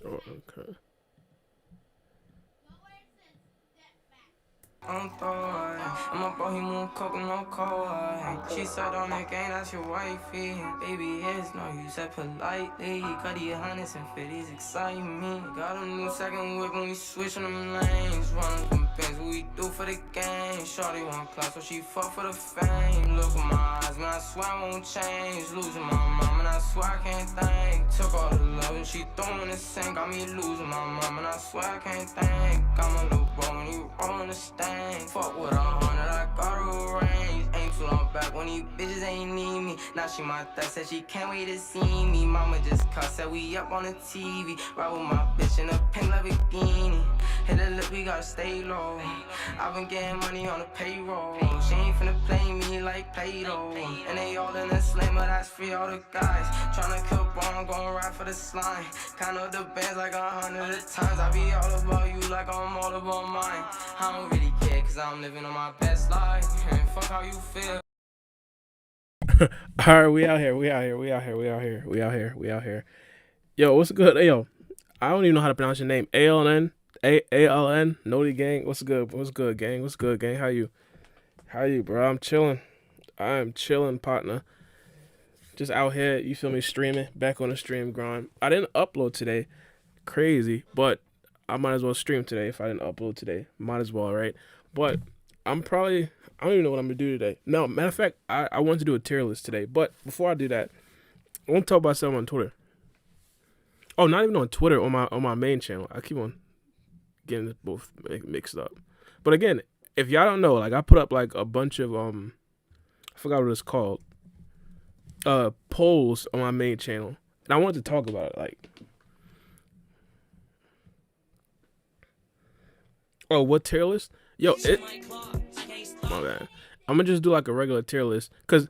Oh, okay. On thought, I'm a boy, he won't coke no cold. She said on that gang, that's your wifey. Baby, it's no use said politely. Cut the hundreds and fifties excite me. Got a new second whip when we switching them lanes. Running from bands, what we do for the game. Shorty want class, so she fuck for the fame. Look in my eyes, man, I swear I won't change. Losing my mom, and I swear I can't think. Took all the love and she threw in the sink. Got me losing my mom, and I swear I can't think. Got my little bro when he rollin' the stain. Fuck with 100, I got her range. Ain't too long back when these bitches ain't need me. Now she my thug, said she can't wait to see me. Mama just cussed, said we up on the TV. Ride with my bitch in a pink Lamborghini. Hit the lip, we gotta stay low. I've been getting money on the payroll. She ain't finna play me like Play-Doh. And they all in the slam, but that's free all the guys. Tryna kill Braun, gon' ride for the slime. Count up the bands like 100 times. I be all about you like I'm all about mine. I don't really care, cause I'm living on my best life. And fuck how you feel. All right, we out here. We out here. We out here. We out here. We out here. We out here. Yo, what's good? Hey, yo, I don't even know how to pronounce your name. ALN, ALN, Noti gang. What's good? What's good, gang? What's good, gang? How you? How you, bro? I'm chilling. I'm chilling, partner. Just out here. You feel me? Streaming. Back on the stream grind. I didn't upload today. Crazy, but I might as well stream today if I didn't upload today. Might as well, right? But I'm probably. I don't even know what I'm gonna do today. No, matter of fact, I want to do a tier list today. But before I do that, I want to talk about something on Twitter. Oh, not even on Twitter, on my main channel. I keep on getting this both mixed up. But again, if y'all don't know, like I put up like a bunch of I forgot what it's called, polls on my main channel, and I wanted to talk about it. Like, oh, what tier list? Yo, it. My bad. I'm gonna just do like a regular tier list because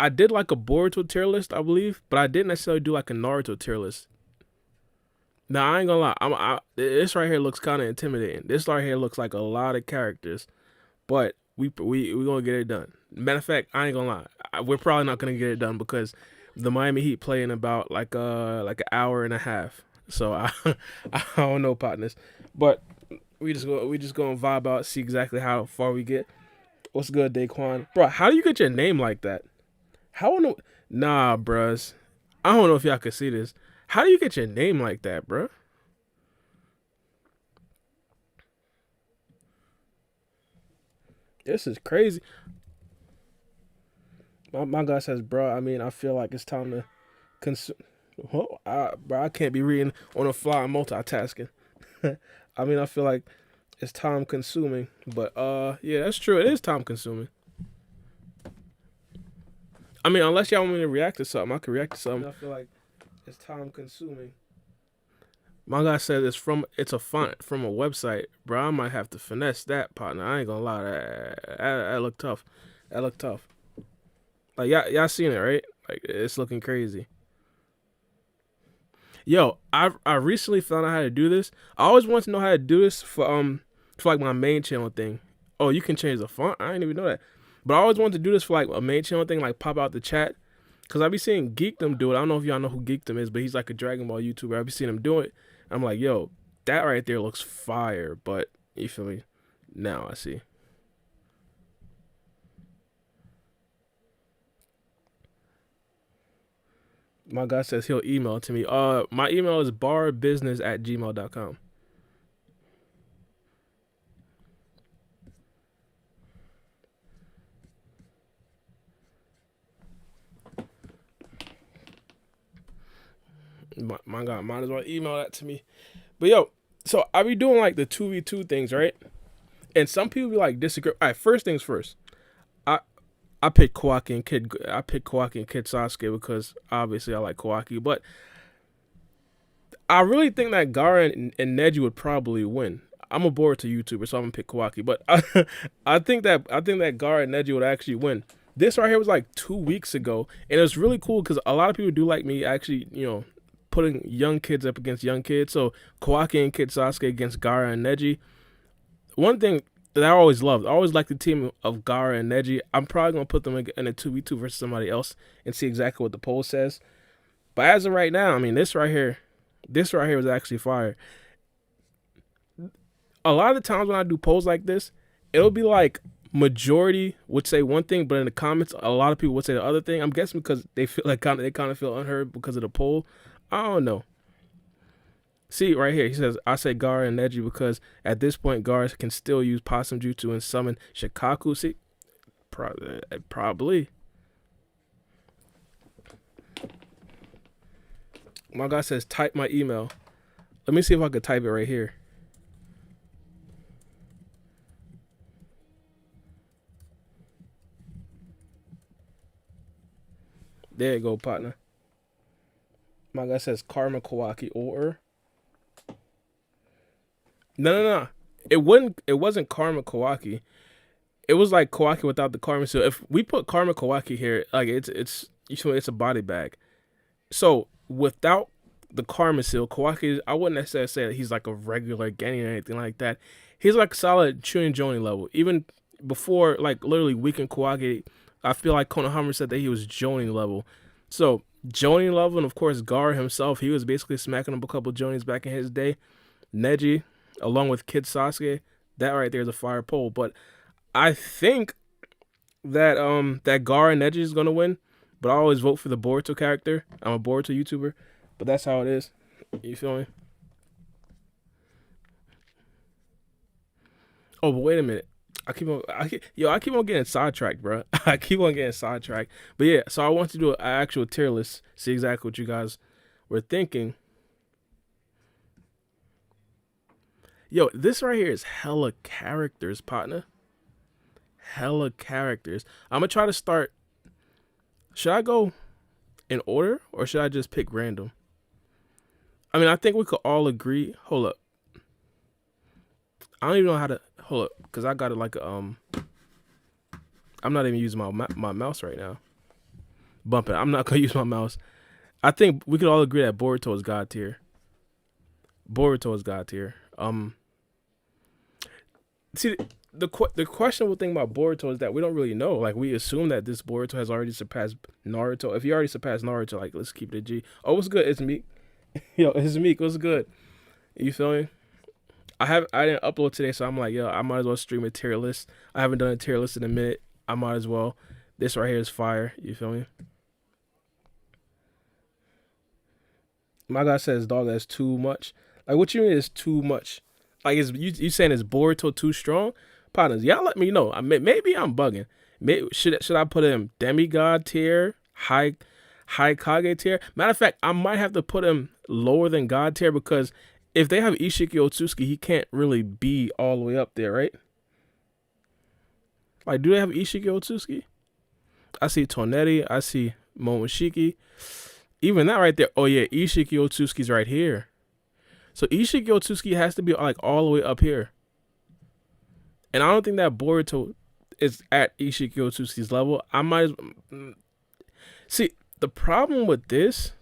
I did like a Boruto tier list, I believe, but I didn't necessarily do like a Naruto tier list. Now I ain't gonna lie, this right here looks kind of intimidating. This right here looks like a lot of characters, but we gonna get it done. Matter of fact, I ain't gonna lie, we're probably not gonna get it done because the Miami Heat play in about like an hour and a half. So I don't know, partners, but we just gonna vibe out, see exactly how far we get. What's good, Daquan? Bro, how do you get your name like that? How no? Nah, bruhs. I don't know if y'all can see this. How do you get your name like that, bro? This is crazy. My guy says, bro. I mean, I feel like it's time to consume. Bro, I can't be reading on the fly and multitasking. I mean, I feel like it's time consuming, but yeah, that's true. It is time consuming. I mean, unless y'all want me to react to something, I can react to something. I feel like it's time consuming. My guy said it's a font from a website, bro. I might have to finesse that, partner. I ain't gonna lie, that look tough. That look tough. Like y'all seen it, right? Like it's looking crazy. Yo, I recently found out how to do this. I always wanted to know how to do this for like my main channel thing. Oh, you can change the font. I didn't even know that. But I always wanted to do this for like a main channel thing, like pop out the chat. Cause I be seeing Geekdom do it. I don't know if y'all know who Geekdom is, but he's like a Dragon Ball YouTuber. I be seeing him do it. I'm like, yo, that right there looks fire. But you feel me? Now I see. My guy says he'll email it to me. My email is barbusiness@gmail.com. My God, might as well email that to me. But yo, so I be doing like the 2v2 things, right? And some people be like disagree. All right, first things first. I I picked Kawaki and Kid. I picked Kawaki and Kid Sasuke because obviously I like Kawaki, but I really think that Gara and Neji would probably win. I'm a Boruto YouTuber, so I'm gonna pick Kawaki, but I think that Gara and Neji would actually win. This right here was like 2 weeks ago, and it was really cool because a lot of people do like me actually, putting young kids up against young kids. So Kawaki and Kid Sasuke against Gara and Neji. One thing that I always loved, I always liked the team of Gara and Neji. I'm probably gonna put them in a 2v2 versus somebody else and see exactly what the poll says. But as of right now, I mean, this right here, This right here was actually fire. A lot of the times when I do polls like this, it'll be like majority would say one thing, but in the comments, a lot of people would say the other thing. I'm guessing because they feel like they kind of feel unheard because of the poll. I don't know. See right here, he says I say Gar and Neji because at this point Gar can still use Possum Jutsu and summon Shikaku. See, probably. My guy says type my email. Let me see if I could type it right here. There you go, partner. My guy says Karma Kawaki or no. It wasn't Karma Kawaki. It was like Kawaki without the Karma seal. If we put Karma Kawaki here, like it's a body bag. So without the Karma seal, Kawaki, I wouldn't necessarily say that he's like a regular Genny or anything like that. He's like solid Chunin Jonin level. Even before like literally weakened Kawaki, I feel like Konohamaru said that he was Jonin level. So Jonin level, and of course Gar himself, he was basically smacking up a couple Jonins back in his day. Neji, along with Kid Sasuke, that right there is a fire pole. But I think that that Gar and Neji is gonna win. But I always vote for the Boruto character. I'm a Boruto YouTuber, but that's how it is. You feel me? Oh, but wait a minute. I keep on getting sidetracked, bro. I keep on getting sidetracked. But yeah, so I want to do an actual tier list. See exactly what you guys were thinking. Yo, this right here is hella characters, partner. Hella characters. I'm gonna try to start. Should I go in order or should I just pick random? I mean, I think we could all agree. Hold up. I don't even know how to hold up because I got it like I'm not even using my mouse right now. Bumping. I'm not gonna use my mouse. I think we could all agree that Boruto is God tier. Boruto is God tier. See, the questionable thing about Boruto is that we don't really know. Like, we assume that this Boruto has already surpassed Naruto. If he already surpassed Naruto, like, let's keep it a G. Oh, what's good? It's Meek. Yo, it's Meek. What's good? You feel me? I didn't upload today, so I'm like, yo, I might as well stream a tier list. I haven't done a tier list in a minute. I might as well. This right here is fire. You feel me? My guy says, dog, that's too much. Like, what you mean is too much? Like, is you saying is Boruto too strong? Partners, y'all let me know. Maybe I'm bugging. Maybe should I put him demigod tier, high Kage tier? Matter of fact, I might have to put him lower than God tier because if they have Ishiki Otsuki, he can't really be all the way up there, right? Like, do they have Ishiki Otsuki? I see Tonetti. I see Momoshiki. Even that right there. Oh yeah, Ishiki Otsuki's right here. So Ishiki Otsuki has to be like all the way up here. And I don't think that Boruto is at Ishiki Otsuki's level. I might see the problem with this.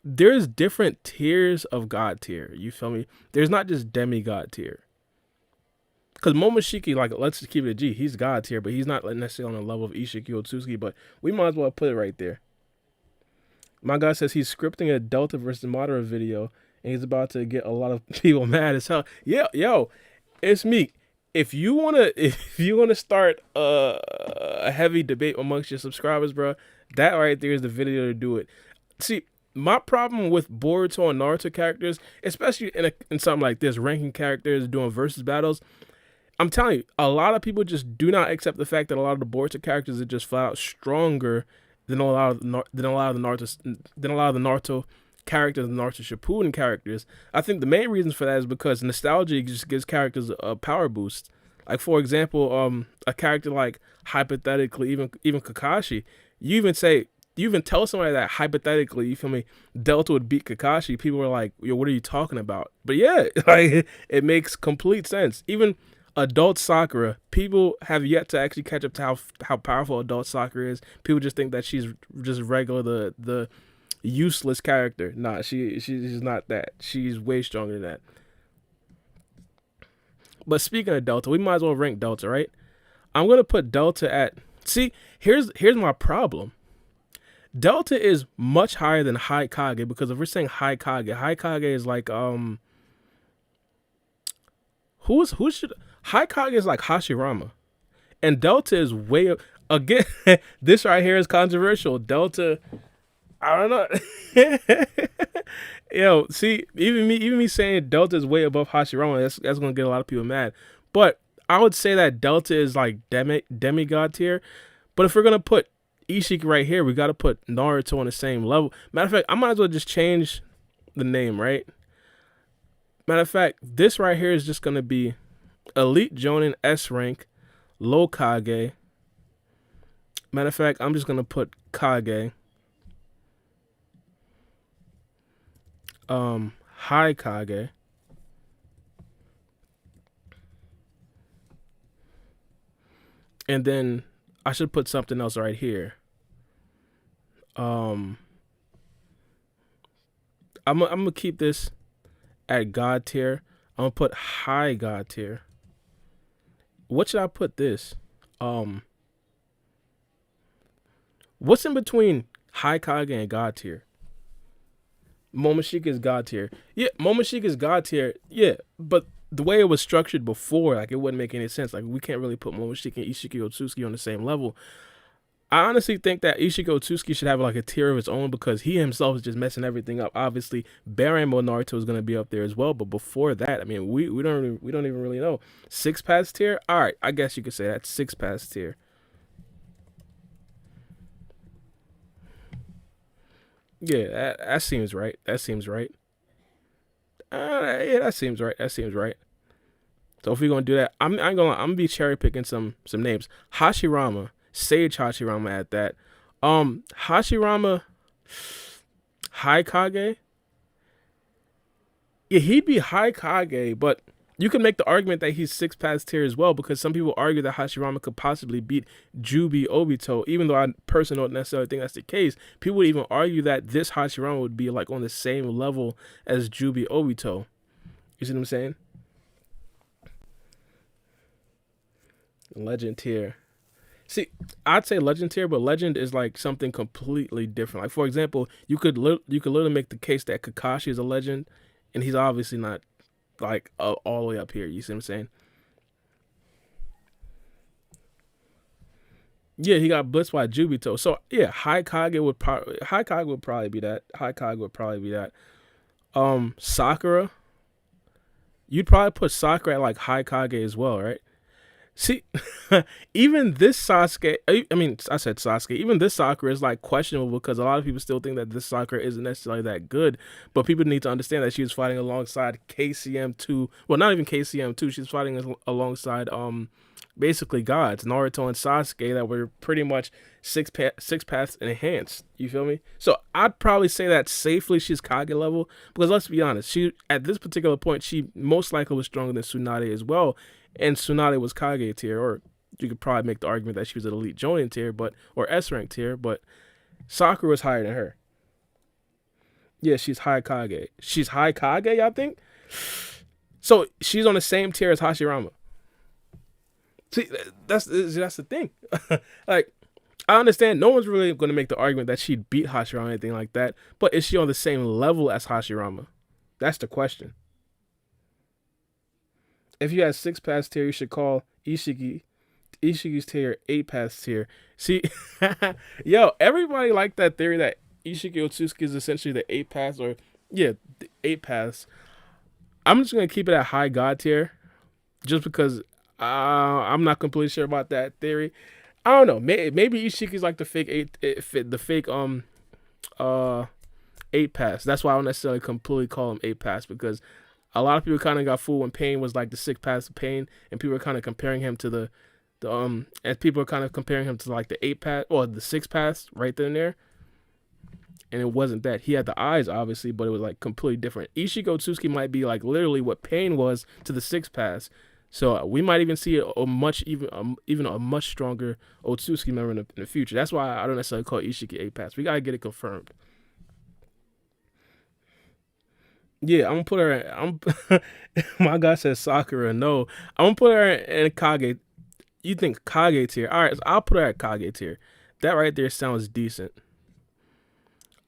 There's different tiers of God tier. You feel me? There's not just demigod tier. Because Momoshiki, like, let's just keep it a G. He's God tier, but he's not necessarily on the level of Ishiki Otsuki. But we might as well put it right there. My guy says he's scripting a Delta versus Madara video, and he's about to get a lot of people mad as hell. Yeah, yo, it's me. If you wanna start a heavy debate amongst your subscribers, bro, that right there is the video to do it. See, my problem with Boruto and Naruto characters, especially in something like this, ranking characters, doing versus battles, I'm telling you, a lot of people just do not accept the fact that a lot of the Boruto characters are just flat out stronger than a lot of the Naruto characters and Naruto Shippuden characters. I think the main reasons for that is because nostalgia just gives characters a power boost. Like, for example, a character like, hypothetically, even Kakashi, you even tell somebody that hypothetically, you feel me, Delta would beat Kakashi, people are like, yo, what are you talking about? But yeah, like, it makes complete sense. Even adult Sakura, people have yet to actually catch up to how powerful adult Sakura is. People just think that she's just regular, the useless character. Nah, she's not that. She's way stronger than that. But speaking of Delta, we might as well rank Delta, right? I'm gonna put Delta at. See, here's my problem. Delta is much higher than High Kage because if we're saying High Kage is like who should High Kage is like Hashirama, and Delta is way again. This right here is controversial. Delta, I don't know. Yo, see, even me saying Delta is way above Hashirama, that's gonna get a lot of people mad. But I would say that Delta is like demigod tier. But if we're gonna put Ishiki right here, we gotta put Naruto on the same level. Matter of fact, I might as well just change the name, right? Matter of fact, this right here is just gonna be Elite Jonin S rank, low Kage. Matter of fact, I'm just gonna put Kage. High Kage. And then I should put something else right here. I'm gonna keep this at God tier. I'm gonna put high God tier. What should I put this? What's in between high Kage and God tier? Momoshika is God tier. Yeah, Momoshika is God tier. Yeah, but the way it was structured before, like it wouldn't make any sense. Like we can't really put Momoshika and Ishiki Otsutsuki on the same level. I honestly think that Ishiki Otsutsuki should have like a tier of his own because he himself is just messing everything up. Obviously, Barenmo Naruto is going to be up there as well, but before that, I mean, we don't even really know. Six pass tier. All right, I guess you could say that six pass tier. Yeah, that seems right. That seems right. Yeah, that seems right. That seems right. So if we're gonna do that, I'm gonna be cherry picking some names. Hashirama, Sage Hashirama at that. Hashirama, High Kage. Yeah, he'd be High Kage, but you can make the argument that he's six past tier as well because some people argue that Hashirama could possibly beat Jubi Obito, even though I personally don't necessarily think that's the case. People would even argue that this Hashirama would be like on the same level as Jubi Obito. You see what I'm saying? Legend tier. See, I'd say legend tier, but legend is like something completely different. Like for example, you could literally make the case that Kakashi is a legend, and he's obviously not like all the way up here. You see what I'm saying? Yeah, he got blitzed by Jubito. So yeah, High Kage would probably be that. High Kage would probably be that. Sakura, you'd probably put Sakura at like High Kage as well, right? See, even this Sasuke, I mean, I said Sasuke, even this Sakura is like questionable because a lot of people still think that this Sakura isn't necessarily that good. But people need to understand that she was fighting alongside KCM2. Well, not even KCM2. She's fighting alongside, basically gods, Naruto and Sasuke that were pretty much six paths enhanced. You feel me? So I'd probably say that safely she's Kage level because let's be honest, she at this particular point she most likely was stronger than Tsunade as well. And Tsunade was Kage tier, or you could probably make the argument that she was an elite Jonin tier, or S rank tier, but Sakura was higher than her. Yeah, she's high Kage. She's high Kage, I think. So she's on the same tier as Hashirama. See, that's the thing. Like, I understand no one's really going to make the argument that she'd beat Hashirama or anything like that, but is she on the same level as Hashirama? That's the question. If you had six pass tier, you should call Ishiki's tier eight pass tier. See, yo, everybody liked that theory that Ishiki Otsutsuki is essentially the eight pass, or yeah, the eight pass. I'm just gonna keep it at high god tier, just because I'm not completely sure about that theory. I don't know. Maybe Ishiki's like the fake eight pass. That's why I don't necessarily completely call him eight pass because a lot of people kind of got fooled when Pain was like the six pass of Pain, and people were kind of comparing him to and people are kind of comparing him to like the eight pass or the six pass right then and there. And it wasn't that. He had the eyes, obviously, but it was like completely different. Ishiki Otsutsuki might be like literally what Pain was to the six pass. So we might even see even a much stronger Otsutsuki member in the future. That's why I don't necessarily call Ishiki eight pass. We gotta get it confirmed. Yeah, I'm gonna put her. My guy says Sakura. No, I'm gonna put her in Kage. You think Kage tier? All right, so I'll put her at Kage tier. That right there sounds decent.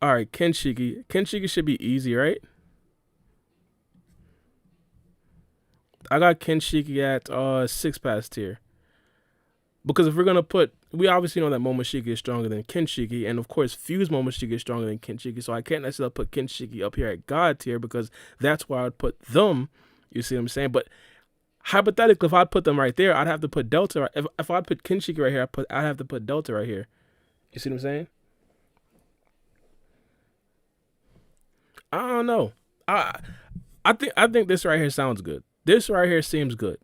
All right, Kenshiki. Kenshiki should be easy, right? I got Kenshiki at six pass tier. Because if we're gonna put, we obviously know that Momoshiki is stronger than Kenshiki, and of course Fuse Momoshiki is stronger than Kenshiki. So I can't necessarily put Kenshiki up here at God tier because that's where I would put them. You see what I'm saying? But hypothetically, if I put them right there, I'd have to put Delta. If I put Kenshiki right here, I'd have to put Delta right here. You see what I'm saying? I don't know. I I think this right here sounds good. This right here seems good.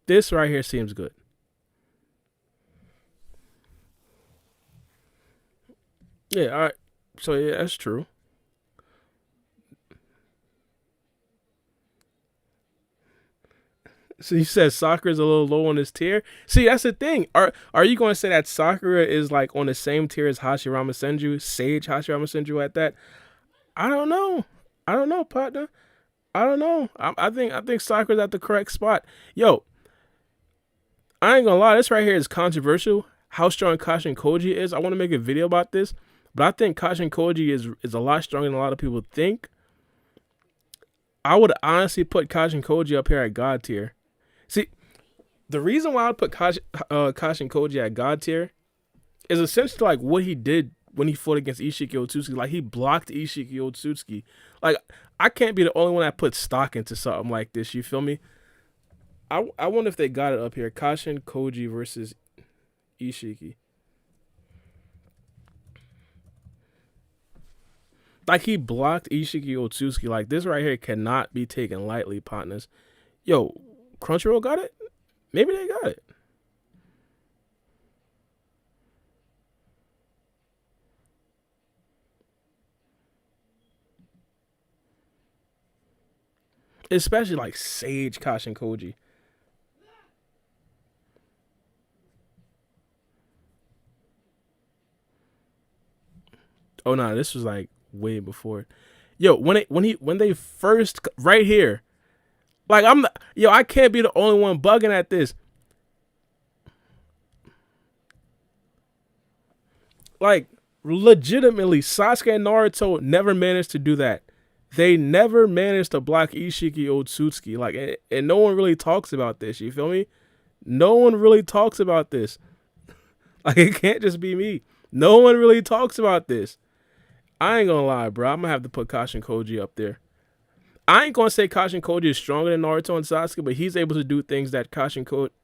This right here seems good. Yeah, all right. So yeah, that's true. So you said Sakura is a little low on this tier. See, that's the thing. Are you going to say that Sakura is like on the same tier as Hashirama Senju, Sage Hashirama Senju at that? I don't know. I don't know, partner. I don't know. I think Sakura's at the correct spot. Yo, I ain't gonna lie. This right here is controversial. How strong Kashin Koji is. I want to make a video about this, but I think Kashin Koji is a lot stronger than a lot of people think. I would honestly put Kashin Koji up here at God tier. See, the reason why I would put Kashin Koji at God tier is essentially like what he did when he fought against Ishiki Otsutsuki. Like he blocked Ishiki Otsutsuki. Like I can't be the only one that puts stock into something like this. You feel me? I wonder if they got it up here. Kashin Koji versus Ishiki. Like he blocked Ishiki Otsutsuki. Like this right here cannot be taken lightly, partners. Yo, Crunchyroll got it? Maybe they got it. Especially like Sage Kashin Koji. Oh no, this was like way before. Yo, when they first right here, like yo, I can't be the only one bugging at this. Like legitimately, Sasuke and Naruto never managed to do that. They never managed to block Ishiki Otsutsuki. Like, and no one really talks about this. You feel me? No one really talks about this. Like, it can't just be me. No one really talks about this. I ain't gonna lie, bro. I'm gonna have to put Kashin Koji up there. I ain't gonna say Kashin Koji is stronger than Naruto and Sasuke, but he's able to do things that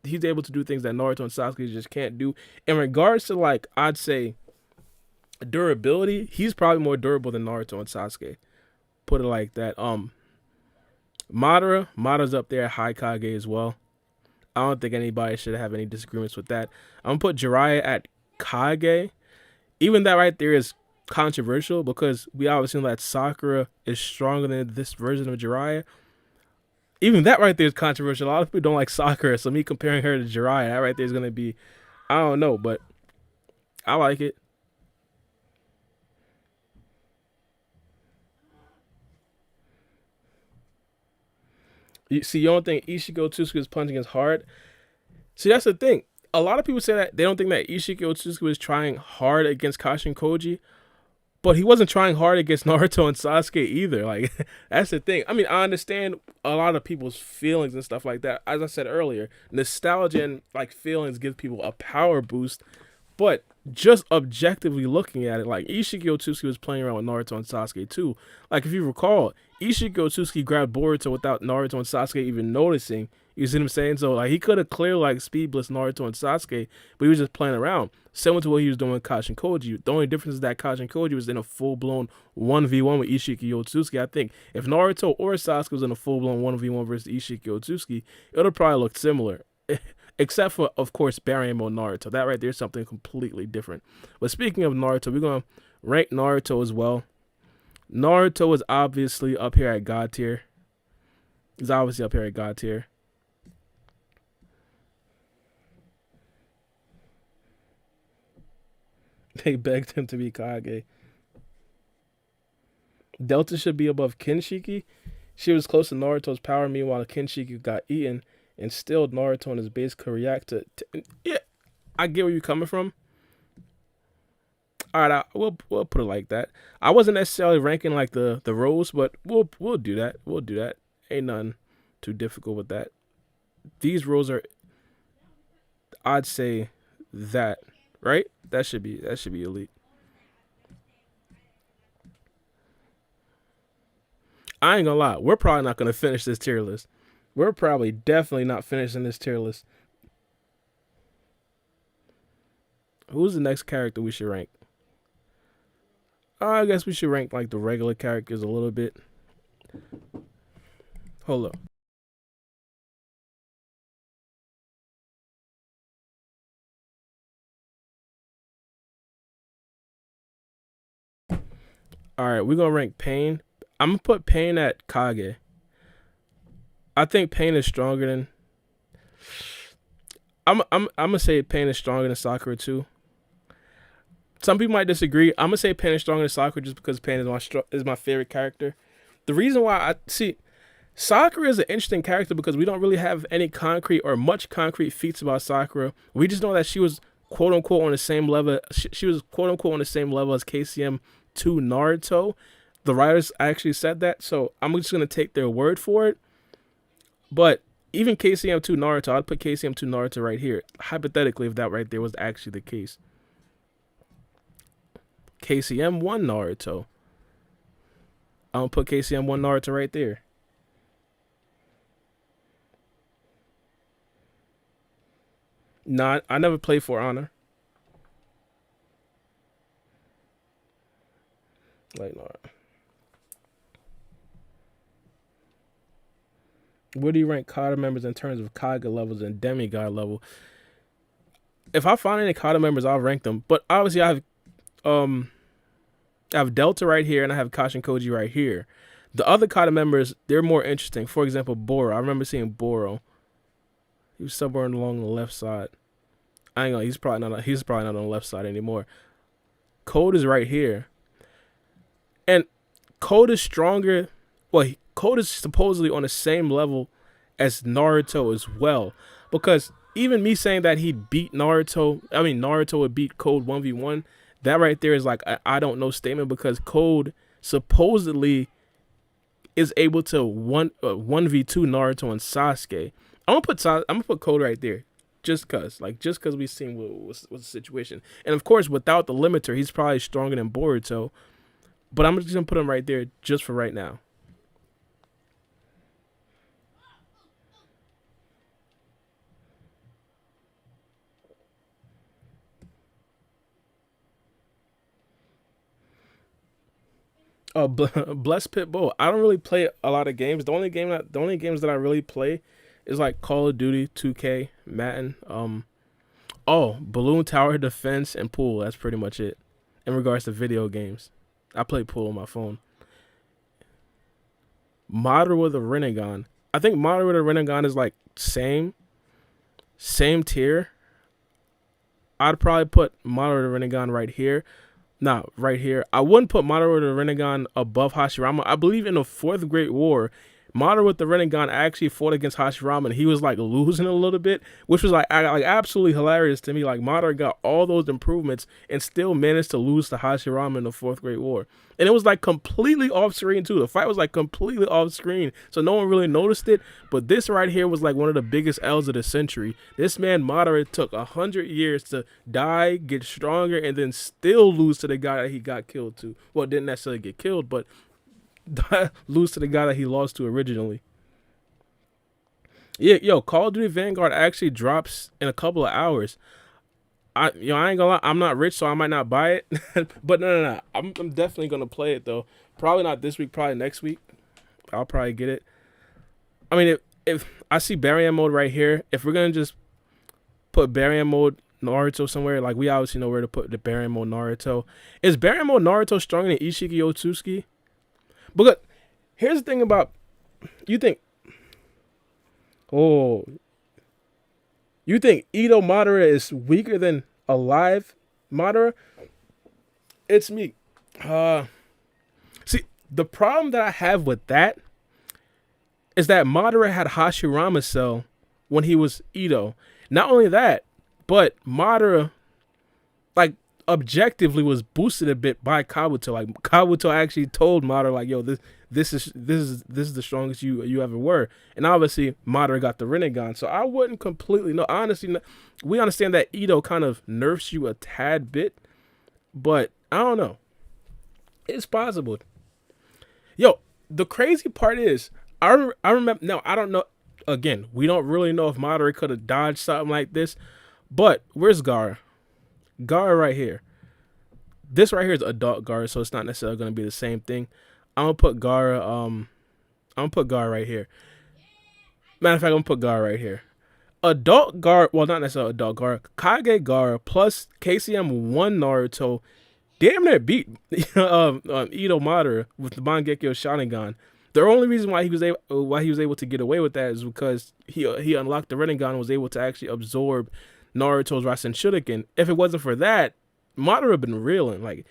he's able to do things that Naruto and Sasuke just can't do. In regards to like, I'd say durability, he's probably more durable than Naruto and Sasuke. Put it like that. Madara's up there at High Kage as well. I don't think anybody should have any disagreements with that. I'm gonna put Jiraiya at Kage. Even that right there is controversial because we obviously know that Sakura is stronger than this version of Jiraiya. Even that right there is controversial. A lot of people don't like Sakura, so me comparing her to Jiraiya, that right there is gonna be, I don't know, but I like it. You see, you don't think Ishiko Tsusuke's punching is hard? See, that's the thing. A lot of people say that they don't think that Ishiko Tsusuke was trying hard against Kashin Koji, but he wasn't trying hard against Naruto and Sasuke either. Like, that's the thing. I mean, I understand a lot of people's feelings and stuff like that. As I said earlier, nostalgia and like feelings give people a power boost. But just objectively looking at it, like Ishiki Otsutsuki was playing around with Naruto and Sasuke too. Like if you recall, Ishiki Otsutsuki grabbed Boruto without Naruto and Sasuke even noticing. You see what I'm saying? So like he could have clearly like speed blitzed Naruto and Sasuke, but he was just playing around. Similar to what he was doing with Kashin Koji. The only difference is that Kashin Koji was in a full blown 1v1 with Ishiki Otsutsuki. I think if Naruto or Sasuke was in a full blown 1v1 versus Ishiki Otsutsuki, it would have probably looked similar. Except for, of course, Baryon Naruto. That right there is something completely different. But speaking of Naruto, we're going to rank Naruto as well. Naruto is obviously up here at God tier. He's obviously up here at God tier. They begged him to be Kage. Delta should be above Kinshiki. She was close to Naruto's power. Meanwhile, Kinshiki got eaten. And still, Naruto and his base could react to. Yeah, I get where you're coming from. All right, we'll put it like that. I wasn't necessarily ranking like the roles, but we'll do that. We'll do that. Ain't nothing too difficult with that. These roles are, I'd say, that right. That should be elite. I ain't gonna lie. We're probably not gonna finish this tier list. We're probably definitely not finishing this tier list. Who's the next character we should rank? I guess we should rank like the regular characters a little bit. Hold up. All right, we're gonna rank Pain. I'm gonna put Pain at Kage. I think Pain is stronger than. I'm gonna say Pain is stronger than Sakura too. Some people might disagree. I'm gonna say Pain is stronger than Sakura just because Pain is my favorite character. The reason why I see Sakura is an interesting character because we don't really have any concrete or much concrete feats about Sakura. We just know that she was quote unquote on the same level. She was quote unquote on the same level as KCM 2 Naruto. The writers actually said that, so I'm just gonna take their word for it. But even KCM 2 Naruto, I'd put KCM 2 Naruto right here. Hypothetically, if that right there was actually the case. KCM 1 Naruto. I'm gonna put KCM 1 Naruto right there. Nah, I never played For Honor. Like, no. Where do you rank Kata members in terms of Kaga levels and demigod level? If I find any Kata members, I'll rank them. But obviously, um I have Delta right here, and I have Kashin Koji right here. The other Kata members, they're more interesting. For example, Boro. I remember seeing Boro. He was somewhere along the left side. I ain't gonna. He's probably not on the left side anymore. Code is right here, and Code is stronger. Well, Code is supposedly on the same level as Naruto as well, because even me saying that he beat Naruto, I mean Naruto would beat Code 1v1. That right there is like I don't know statement because Code supposedly is able to 1v2 Naruto and Sasuke. I'm gonna put Code right there, just cause we seen what's the situation. And of course, without the limiter, he's probably stronger than Boruto. But I'm just gonna put him right there just for right now. Bless Pitbull. I don't really play a lot of games. The only games that I really play is like Call of Duty, 2K, Madden. Balloon Tower Defense and Pool. That's pretty much it in regards to video games. I play Pool on my phone. Madara with a Rinnegan. I think Madara with a Rinnegan is like same tier. I'd probably put Madara with a Rinnegan right here. Nah, right here. I wouldn't put Madara with the Rinnegan above Hashirama. I believe in the Fourth Great War, Madara with the Rinnegan actually fought against Hashirama, and he was like losing a little bit, which was like absolutely hilarious to me. Like Madara got all those improvements and still managed to lose to Hashirama in the Fourth Great War, and it was like completely off screen too. The fight was like completely off screen, so no one really noticed it. But this right here was like one of the biggest L's of the century. This man Madara took 100 years to die, get stronger, and then still lose to the guy that he got killed to. Well, didn't necessarily get killed, but lose to the guy that he lost to originally. Yeah, yo, Call of Duty Vanguard actually drops in a couple of hours. I ain't gonna lie, I'm not rich, so I might not buy it. But no. I'm definitely gonna play it though. Probably not this week, probably next week. I'll probably get it. I mean, if I see Barrier mode right here, if we're gonna just put Barrier mode Naruto somewhere, like we obviously know where to put the Barrier mode Naruto. Is Barrier mode Naruto stronger than Ishiki Otsuki? Because here's the thing about you think Edo Madara is weaker than Alive Madara? It's me. See, the problem that I have with that is that Madara had Hashirama Cell when he was Edo. Not only that, but Madara, like objectively was boosted a bit by Kabuto. Like Kabuto actually told Madara like, "Yo, this is the strongest you ever were." And obviously Madara got the Rinnegan. So I wouldn't completely no. Honestly, we understand that Ito kind of nerfs you a tad bit, but I don't know. It's possible. Yo, the crazy part is I remember. Now I don't know. Again, we don't really know if Madara could have dodged something like this, but where's Gara? Gara right here. This right here is adult Gara, so it's not necessarily going to be the same thing. I'm gonna put Gara. I'm gonna put Gara right here. Matter of fact, I'm gonna put Gara right here. Adult Gara, well, not necessarily adult Gara. Kage Gara plus KCM one Naruto, damn near beat Ito Madara with the Mangekyo Sharingan. The only reason why he was able to get away with that is because he unlocked the Rinnegan and was able to actually absorb Naruto's Rasen Shuriken. If it wasn't for that, Madara would have been reeling. Like,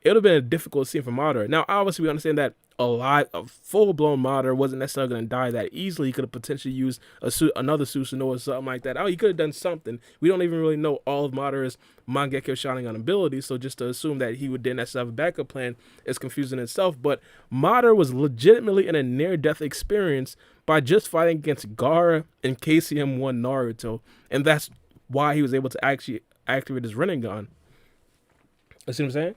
it would have been a difficult scene for Madara. Now, obviously, we understand that a full-blown Madara wasn't necessarily going to die that easily. He could have potentially used another Susanoo or something like that. Oh, he could have done something. We don't even really know all of Madara's Mangekyo Sharingan abilities, so just to assume that he didn't necessarily have a backup plan is confusing itself. But Madara was legitimately in a near-death experience by just fighting against Gaara and KCM1 Naruto, and that's why he was able to actually activate his Rinnegan. You see what I'm saying?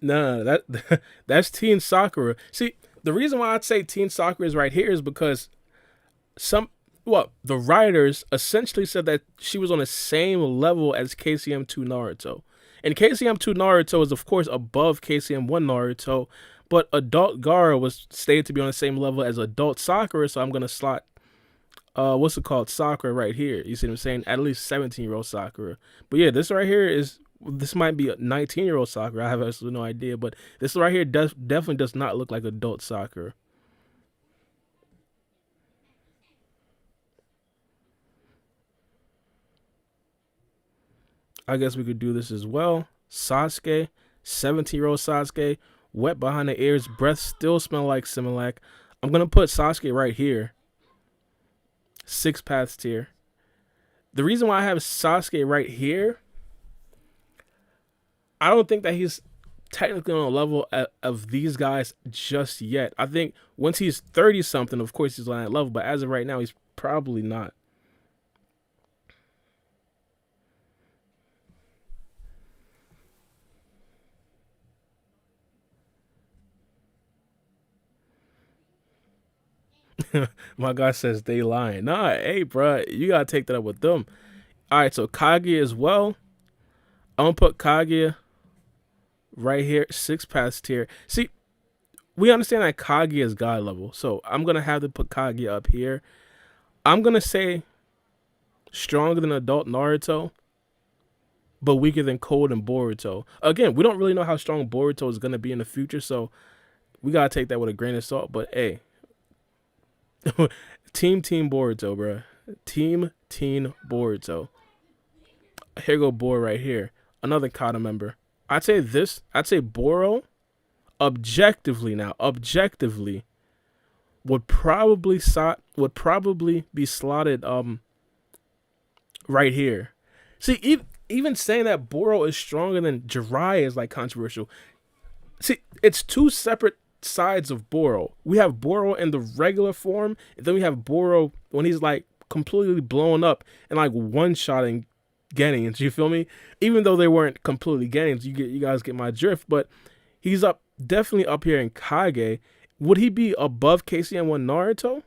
No, that's Teen Sakura. See, the reason why I'd say Teen Sakura is right here is because the writers essentially said that she was on the same level as KCM2 Naruto. And KCM2 Naruto is, of course, above KCM1 Naruto, but adult Gaara was stated to be on the same level as adult Sakura, so I'm going to slot, Sakura right here. You see what I'm saying? At least 17-year-old Sakura. But yeah, this right here this might be a 19-year-old Sakura. I have absolutely no idea, but this right here definitely does not look like adult Sakura. I guess we could do this as well. Sasuke, 17-year-old Sasuke, wet behind the ears, breath still smell like Similac. I'm going to put Sasuke right here. 6 paths tier. The reason why I have Sasuke right here, I don't think that he's technically on a level of these guys just yet. I think once he's 30-something, of course he's on that level, but as of right now, he's probably not. My guy says they lying. Nah, hey, bro, you gotta take that up with them. All right, so Kaguya as well. I'm gonna put Kaguya right here, 6 paths tier. See, we understand that Kaguya is god level, so I'm gonna have to put Kaguya up here. I'm gonna say stronger than adult Naruto, but weaker than Cold and Boruto. Again, we don't really know how strong Boruto is gonna be in the future, so we gotta take that with a grain of salt. But hey, Team Boruto, bro. Team Boruto. Here go Bor right here. Another Kata member. I'd say Boro, objectively, would probably be slotted right here. See, even saying that Boro is stronger than Jiraiya is like controversial. See, it's two separate sides of Boro. We have Boro in the regular form, and then we have Boro when he's like completely blown up and like one-shotting Genins. You feel me? Even though they weren't completely Genins, you guys get my drift. But he's definitely up here in Kage. Would he be above KCM1 Naruto?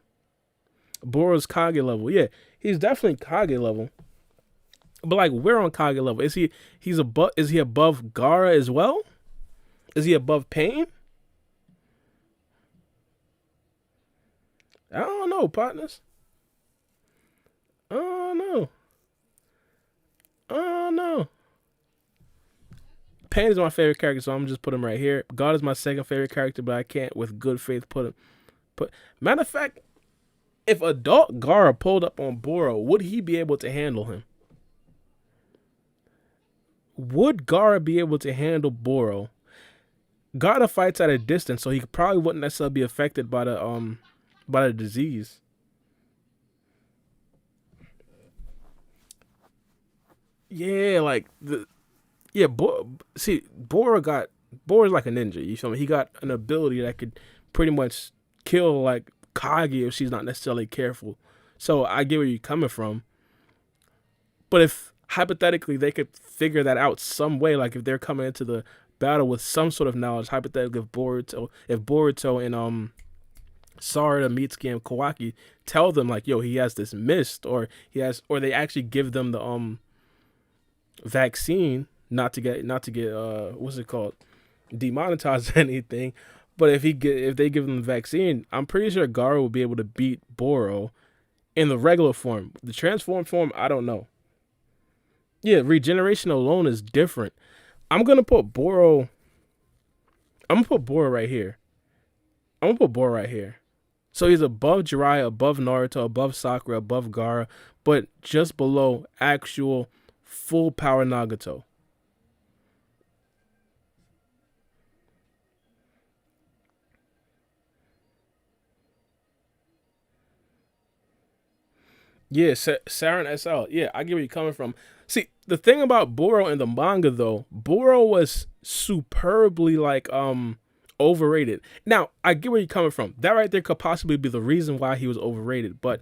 Boro's Kage level. Yeah, he's definitely Kage level. But like, we're on Kage level. Is he above Gaara as well? Is he above Pain? I don't know, partners. I don't know. Pain is my favorite character, so I'm gonna just put him right here. God is my second favorite character, but I can't with good faith put him. Matter of fact, if adult Gaara pulled up on Boro, would he be able to handle him? Would Gaara be able to handle Boro? Gaara fights at a distance, so he probably wouldn't necessarily be affected by the disease. Yeah, like the yeah, see, Bora's like a ninja. You feel me? He got an ability that could pretty much kill like Kage if she's not necessarily careful. So I get where you're coming from, but if hypothetically they could figure that out some way, like if they're coming into the battle with some sort of knowledge, hypothetically, if Boruto and Sarada, Mitsuki, and Kawaki tell them like, yo, he has this mist, or they actually give them the vaccine, not to get what's it called, demonetized or anything. But if they give them the vaccine, I'm pretty sure Gaara will be able to beat Boro in the regular form. The transform form, I don't know. Yeah, regeneration alone is different. I'm gonna put Boro. I'm gonna put Boro right here. I'm gonna put Boro right here. So he's above Jiraiya, above Naruto, above Sakura, above Gaara, but just below actual full power Nagato. Yeah, Saren SL. Yeah, I get where you're coming from. See, the thing about Boro in the manga though, Boro was superbly like overrated. Now, I get where you're coming from. That right there could possibly be the reason why he was overrated, but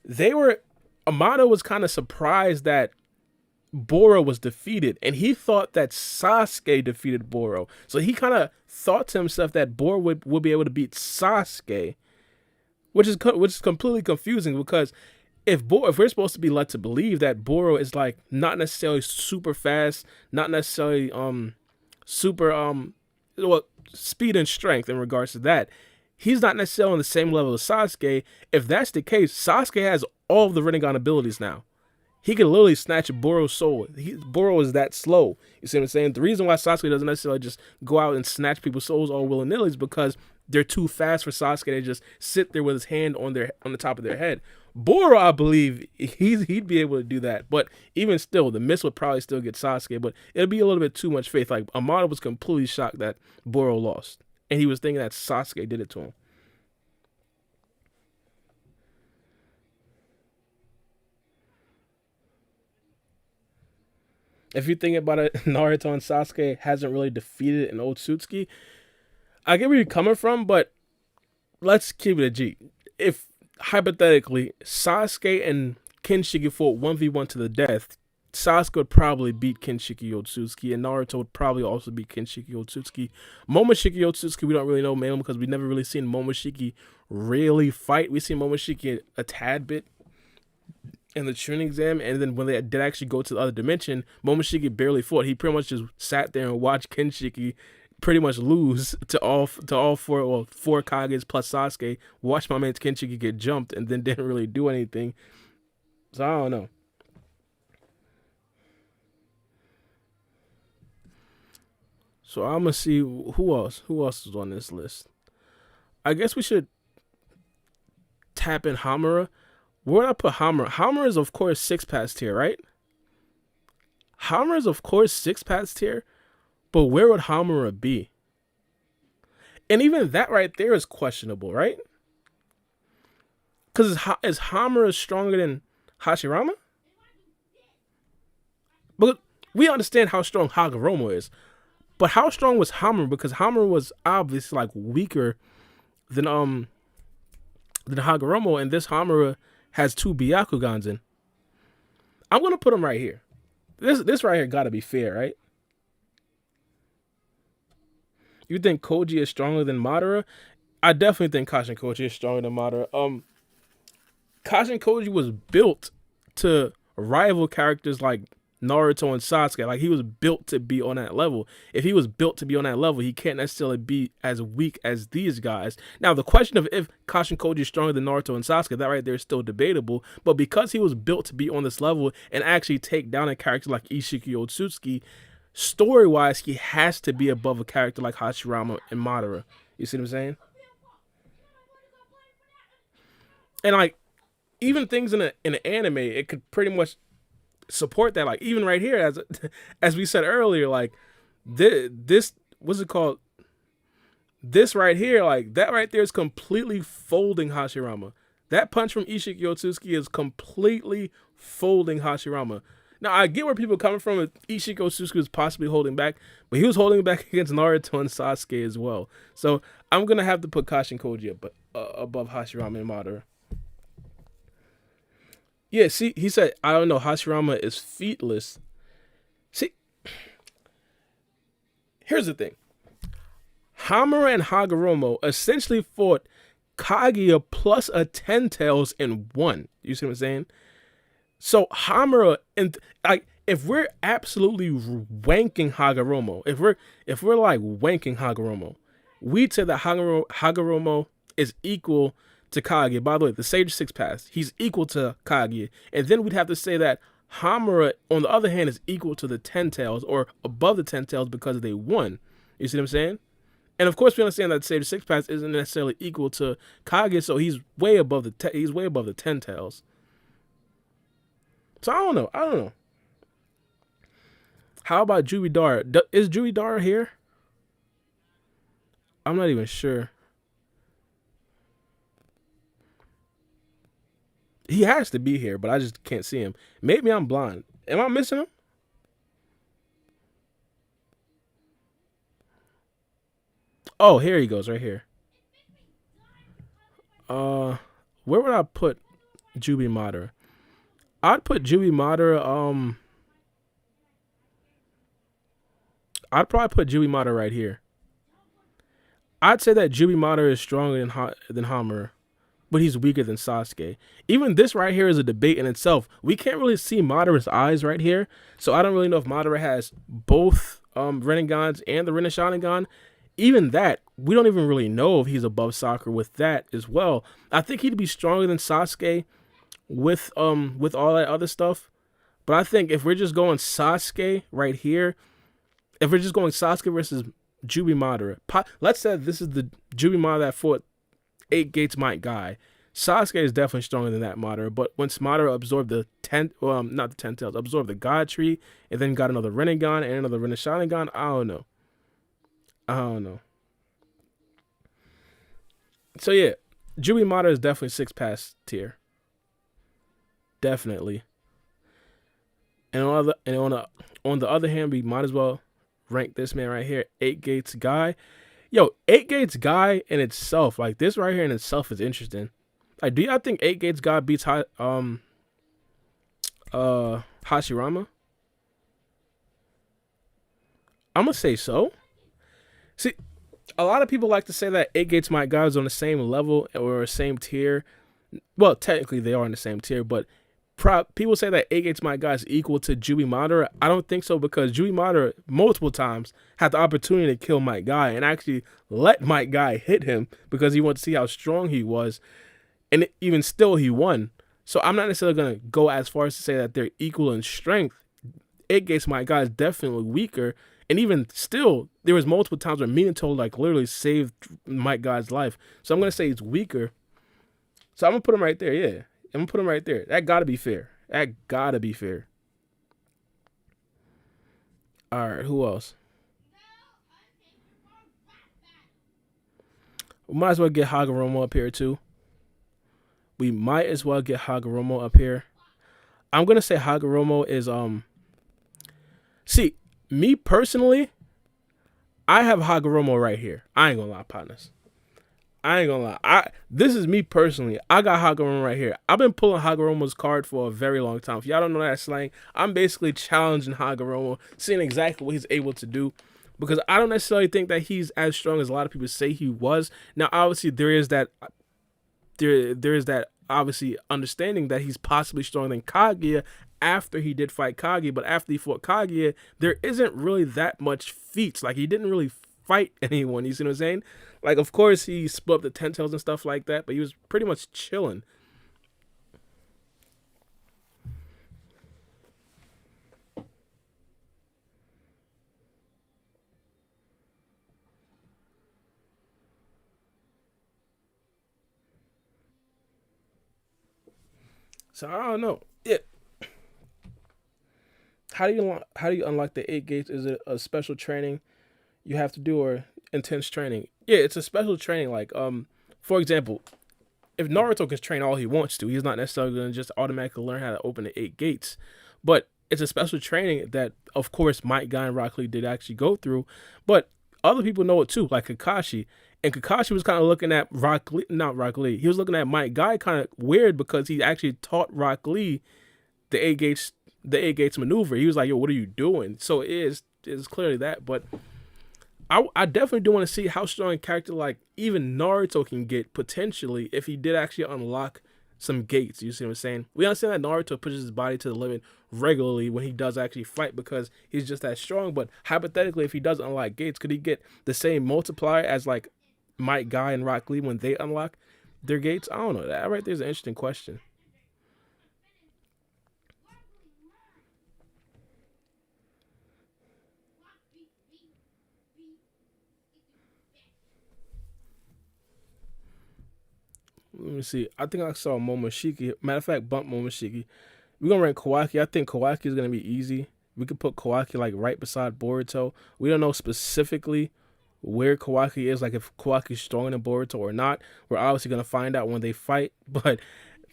they were Amado was kind of surprised that Boro was defeated, and he thought that Sasuke defeated Boro. So he kind of thought to himself that Boro would be able to beat Sasuke, which is completely confusing because if we're supposed to be led to believe that Boro is like not necessarily super fast, not necessarily super well, speed and strength in regards to that, he's not necessarily on the same level as Sasuke. If that's the case, Sasuke has all of the Rinnegan abilities now. He can literally snatch Boro's soul. Boro is that slow. You see what I'm saying? The reason why Sasuke doesn't necessarily just go out and snatch people's souls all willy-nilly is because they're too fast for Sasuke to just sit there with his hand on the top of their head. Boro, I believe, he'd be able to do that. But even still, the mist would probably still get Sasuke, but it'd be a little bit too much faith. Like, Amado was completely shocked that Boro lost. And he was thinking that Sasuke did it to him. If you think about it, Naruto and Sasuke hasn't really defeated an Otsutsuki. I get where you're coming from, but let's keep it a G. If hypothetically Sasuke and Kinshiki fought 1v1 to the death, Sasuke would probably beat Kinshiki Otsutsuki, and Naruto would probably also beat Kinshiki Otsutsuki. Momoshiki Otsutsuki, we don't really know, mainly because we've never really seen Momoshiki really fight. We see Momoshiki a tad bit in the Chunin exam, and then when they did actually go to the other dimension, Momoshiki barely fought. He pretty much just sat there and watched Kinshiki pretty much lose to all four Kages plus Sasuke. Watched my man Kinshiki get jumped and then didn't really do anything. So I don't know. So I'm gonna see who else. Who else is on this list? I guess we should tap in Hamura. Where would I put Hamura? Hamura is of course six pass tier, right? Hamura is of course six pass tier, but where would Hamura be? And even that right there is questionable, right? Because is Hamura stronger than Hashirama? But we understand how strong Hagoromo is. But how strong was Hamura? Because Hamura was obviously like weaker than Hagoromo, and this Hamura has two Byakugans in. I'm gonna put him right here. This right here gotta be fair, right? You think Koji is stronger than Madara? I definitely think Kashin Koji is stronger than Madara. Kashin Koji was built to rival characters like Naruto and Sasuke. Like, he was built to be on that level. If he was built to be on that level, he can't necessarily be as weak as these guys. Now, the question of if Kashin Koji is stronger than Naruto and Sasuke, that right there is still debatable. But because he was built to be on this level and actually take down a character like Ishiki Otsutsuki, story-wise, he has to be above a character like Hashirama and Madara. You see what I'm saying? And like, even things in an anime, it could pretty much support that. Like, even right here, as we said earlier, like this what's it called? This right here, like that right there, is completely folding Hashirama. That punch from Ishiki Otsuki is completely folding Hashirama. Now I get where people are coming from. Ishiki Otsuki was possibly holding back, but he was holding back against Naruto and Sasuke as well. So I'm gonna have to put Kashin Koji above Hashirama and Madara. Yeah, see, he said I don't know. Hashirama is feetless. See, here's the thing. Hamura and Hagoromo essentially fought Kaguya plus a Ten Tails in one. You see what I'm saying? So Hamura and like if we're absolutely wanking Hagoromo, if we're like wanking Hagoromo, we'd say that Hagoromo is equal to Kaguya. By the way, the Sage Six Paths, he's equal to Kaguya, and then we'd have to say that Hamura, on the other hand, is equal to the Ten Tails or above the Ten Tails because they won. You see what I'm saying? And of course, we understand that Sage Six Paths isn't necessarily equal to Kage, so he's way above the Ten Tails. So I don't know. How about Juvidara? Is Juvidara here? I'm not even sure. He has to be here, but I just can't see him. Maybe I'm blind. Am I missing him? Oh, here he goes, right here. Where would I put Jubi Madara? I'd put Jubi Madara. I'd probably put Jubi Madara right here. I'd say that Jubi Madara is stronger than Hamura, but he's weaker than Sasuke. Even this right here is a debate in itself. We can't really see Madara's eyes right here, so I don't really know if Madara has both Renegans and the Rinne Sharingan. Even that, we don't even really know if he's above Sakura with that as well. I think he'd be stronger than Sasuke with all that other stuff. But I think if we're just going Sasuke right here, if we're just going Sasuke versus Jubi Madara, let's say this is the Jubi Madara that fought Eight Gates Might Guy. Sasuke is definitely stronger than that Madara, but once Madara absorbed not the Ten Tails, absorbed the God Tree, and then got another Rinnegan and another Rinne Sharingan, I don't know. So yeah, Jubi Madara is definitely six pass tier. Definitely. And on the other hand, we might as well rank this man right here, Eight Gates Guy. Yo, Eight Gates Guy in itself, like this right here in itself is interesting. Like, do y'all think Eight Gates Guy beats Hashirama? I'm gonna say so. See, a lot of people like to say that Eight Gates Might Guy is on the same level or same tier. Well, technically they are in the same tier, but people say that Eight Gates Might Guy is equal to Jubi Madara. I don't think so because Jubi Madara multiple times had the opportunity to kill Might Guy and actually let Might Guy hit him because he wanted to see how strong he was, and even still he won. So I'm not necessarily gonna go as far as to say that they're equal in strength. Eight Gates Might Guy is definitely weaker. And even still, there was multiple times where Minato like literally saved Might Guy's life. So I'm gonna say he's weaker. So I'm gonna put him right there. Yeah, I'm gonna put him right there. That gotta be fair. All right, who else? We might as well get Hagoromo up here too. I'm gonna say Hagoromo is See, me personally, I have Hagoromo right here. I ain't gonna lie, partners. This is me personally. I got Hagoromo right here. I've been pulling Hagoromo's card for a very long time. If y'all don't know that slang, I'm basically challenging Hagoromo, seeing exactly what he's able to do. Because I don't necessarily think that he's as strong as a lot of people say he was. Now, obviously, there is that obviously understanding that he's possibly stronger than Kaguya after he did fight Kaguya, but after he fought Kaguya, there isn't really that much feats. Like, he didn't really fight anyone, you see what I'm saying? Like, of course, he split up the Ten Tails and stuff like that, but he was pretty much chilling. So, I don't know. Yeah. How do you unlock the eight gates? Is it a special training you have to do, or intense training. Yeah, it's a special training. Like, for example, if Naruto can train all he wants to, he's not necessarily going to just automatically learn how to open the eight gates. But it's a special training that, of course, Might Guy and Rock Lee did actually go through. But other people know it too, like Kakashi. And Kakashi was kind of looking at Rock Lee, not Rock Lee. He was looking at Might Guy kind of weird because he actually taught Rock Lee the eight gates maneuver. He was like, "Yo, what are you doing?" So it is clearly that. But I definitely do want to see how strong a character like even Naruto can get potentially if he did actually unlock some gates. You see what I'm saying? We understand that Naruto pushes his body to the limit regularly when he does actually fight because he's just that strong. But hypothetically, if he does unlock gates, could he get the same multiplier as like Might Guy and Rock Lee when they unlock their gates? I don't know. That right there's an interesting question. Let me see. I think I saw Momoshiki. Matter of fact, bump Momoshiki. We're gonna rank Kawaki. I think Kawaki is gonna be easy. We could put Kawaki like right beside Boruto. We don't know specifically where Kawaki is, like if Kawaki's stronger than Boruto or not. We're obviously gonna find out when they fight, but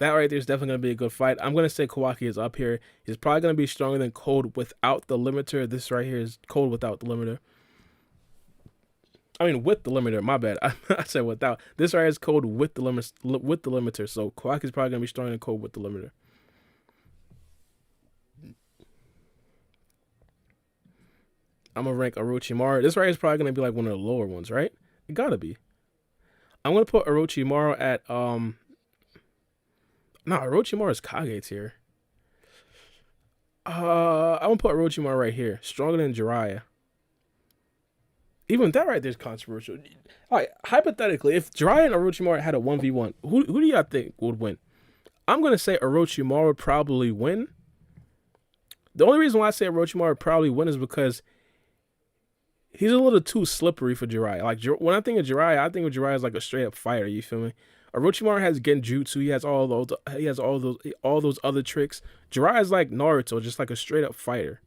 that right there is definitely gonna be a good fight. I'm gonna say Kawaki is up here. He's probably gonna be stronger than Code without the limiter. This right here is Code without the limiter. I mean, with the limiter. My bad. I said without. This right here is Code with the limiter. So Kawaki's probably gonna be stronger than Code with the limiter. I'm gonna rank Orochimaru. This right here is probably gonna be like one of the lower ones, right? It gotta be. I'm gonna put Orochimaru at no, Orochimaru is Kage's here. I'm gonna put Orochimaru right here, stronger than Jiraiya. Even that right there is controversial. All right, hypothetically, if Jiraiya and Orochimaru had a 1v1, who do y'all think would win? I'm gonna say Orochimaru would probably win. The only reason why I say Orochimaru would probably win is because he's a little too slippery for Jiraiya. Like when I think of Jiraiya, I think of Jiraiya as like a straight up fighter. You feel me? Orochimaru has Genjutsu. He has all those. He has all those other tricks. Jiraiya is like Naruto, just like a straight up fighter.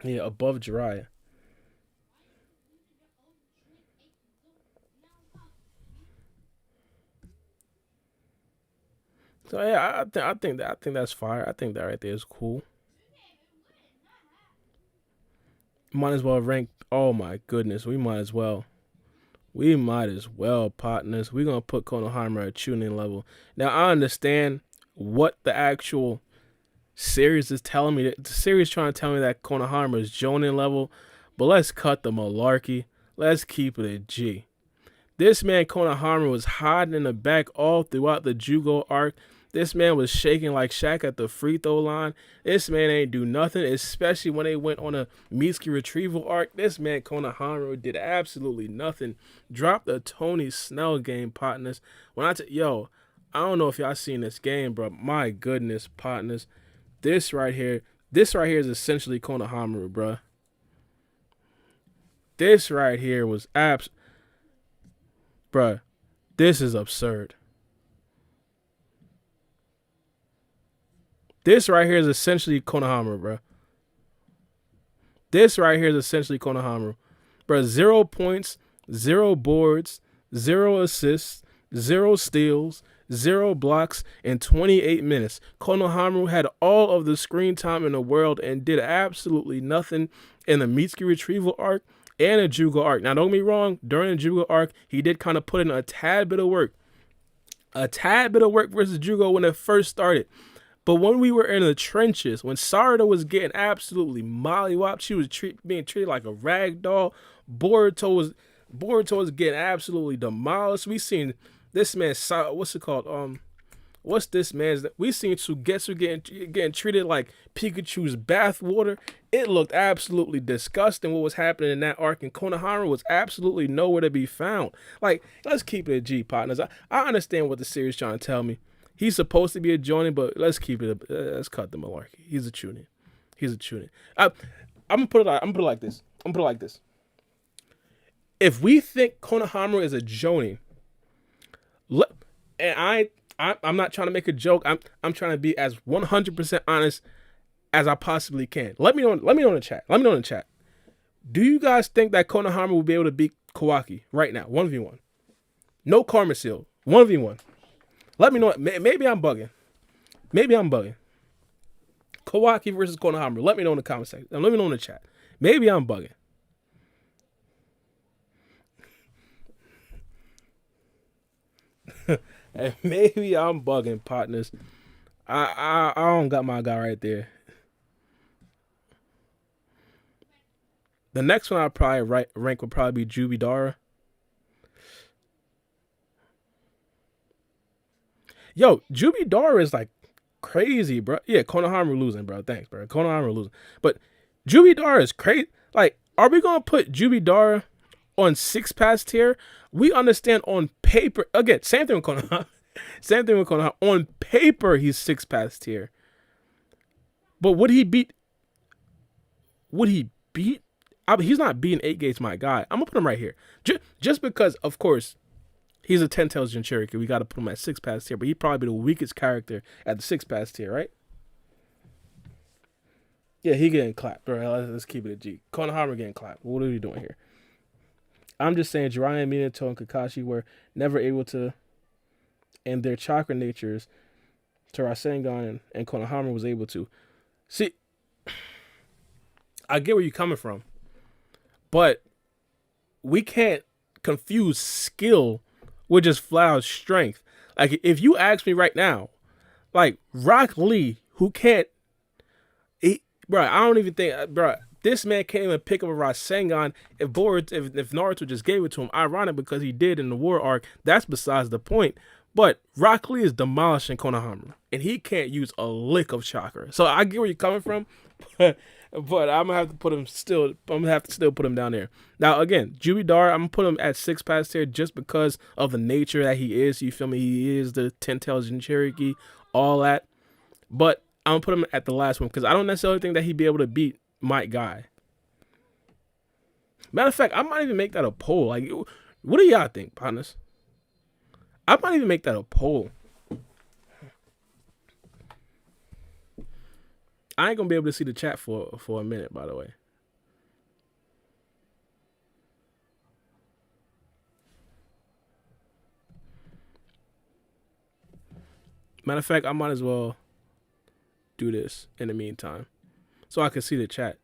Yeah, above Jiraiya. So yeah, I think that's fire. I think that right there is cool. Might as well rank. Oh my goodness, we might as well. We might as well, partners. We're gonna put Konohama at tuning level. Now I understand what the actual series is telling me. The series trying to tell me that Konohama is Jonin level, but let's cut the malarkey. Let's keep it a G. This man Konohama was hiding in the back all throughout the Jugo arc. This man was shaking like Shaq at the free throw line. This man ain't do nothing, especially when they went on a Mitsuki retrieval arc. This man Konohama did absolutely nothing. Dropped a Tony Snell game, partners. Yo, I don't know if y'all seen this game, bro. My goodness, partners. This right here is essentially Konohama, bro. This right here was bruh. This is absurd. This right here is essentially Konohama, bro. This right here is essentially Konohama. Bro, 0 points, 0 boards, 0 assists, 0 steals, 0 blocks in 28 minutes. Konohama had all of the screen time in the world and did absolutely nothing in the Mitsuki retrieval arc and a Jugo arc. Now, don't get me wrong, during the Jugo arc, he did kind of put in a tad bit of work. A tad bit of work versus Jugo when it first started. But when we were in the trenches, when Sarada was getting absolutely mollywopped, she was being treated like a rag doll. Boruto was getting absolutely demolished. We seen this man, what's it called? What's this man's? We seen Sugetsu getting treated like Pikachu's bathwater. It looked absolutely disgusting what was happening in that arc, and Konohara was absolutely nowhere to be found. Like, let's keep it a G, partners. I understand what the series trying to tell me. He's supposed to be a joining, but let's keep it. Let's cut the malarkey. He's a tuning. He's a tuning. I'm gonna put it like this. If we think Konohama is a joining, I'm not trying to make a joke. I'm trying to be as 100% honest as I possibly can. Let me know in the chat. Do you guys think that Konohama will be able to beat Kawaki right now? 1v1. No karma seal. 1v1. Let me know. Maybe I'm bugging. Maybe I'm bugging. Kawaki versus Konohama. Let me know in the comment section. Let me know in the chat. Maybe I'm bugging. And maybe I'm bugging, partners. I don't got my guy right there. The next one I'd probably rank would probably be Jubidara. Yo, Jubidara is like crazy, bro. Yeah, Konohama losing, bro. Thanks, bro. Konohama losing. But Jubidara is crazy. Like, are we gonna put Jubidara on 6 pass tier? We understand on paper. Again, same thing with Konohama. Same thing with Konohama. On paper, he's 6 pass tier. But would he beat? Would he beat? I mean, he's not beating 8 Gates, my guy. I'm gonna put him right here, just because, of course, he's a 10 tails Jinchuriki. We got to put him at 6 pass tier, but he'd probably be the weakest character at the 6 pass tier, right? Yeah, he getting clapped. All right, let's keep it a G. Konohama getting clapped. What are we doing here? I'm just saying, Jiraiya, Minato, and Kakashi were never able to, and their chakra natures, to Rasengan and Konohama was able to. See, I get where you're coming from, but we can't confuse skill with just flat out strength. Like, if you ask me right now, like Rock Lee, who can't, bro, I don't even think, bro, this man can't even pick up a Rasengan if Naruto just gave it to him. Ironic because he did in the war arc. That's besides the point. But Rock Lee is demolishing Konohama, and he can't use a lick of chakra. So I get where you're coming from, but I'm gonna have to put him still. I'm gonna have to still put him down there. Now again, Jubidar, I'm gonna put him at 6 pass tier just because of the nature that he is. You feel me? He is the 10 tails Jinchuriki, all that. But I'm gonna put him at the last one because I don't necessarily think that he'd be able to beat Might Guy. Matter of fact, I might even make that a poll. Like, what do y'all think, partners? I might even make that a poll. I ain't gonna be able to see the chat for a minute, by the way. Matter of fact, I might as well do this in the meantime, so I can see the chat.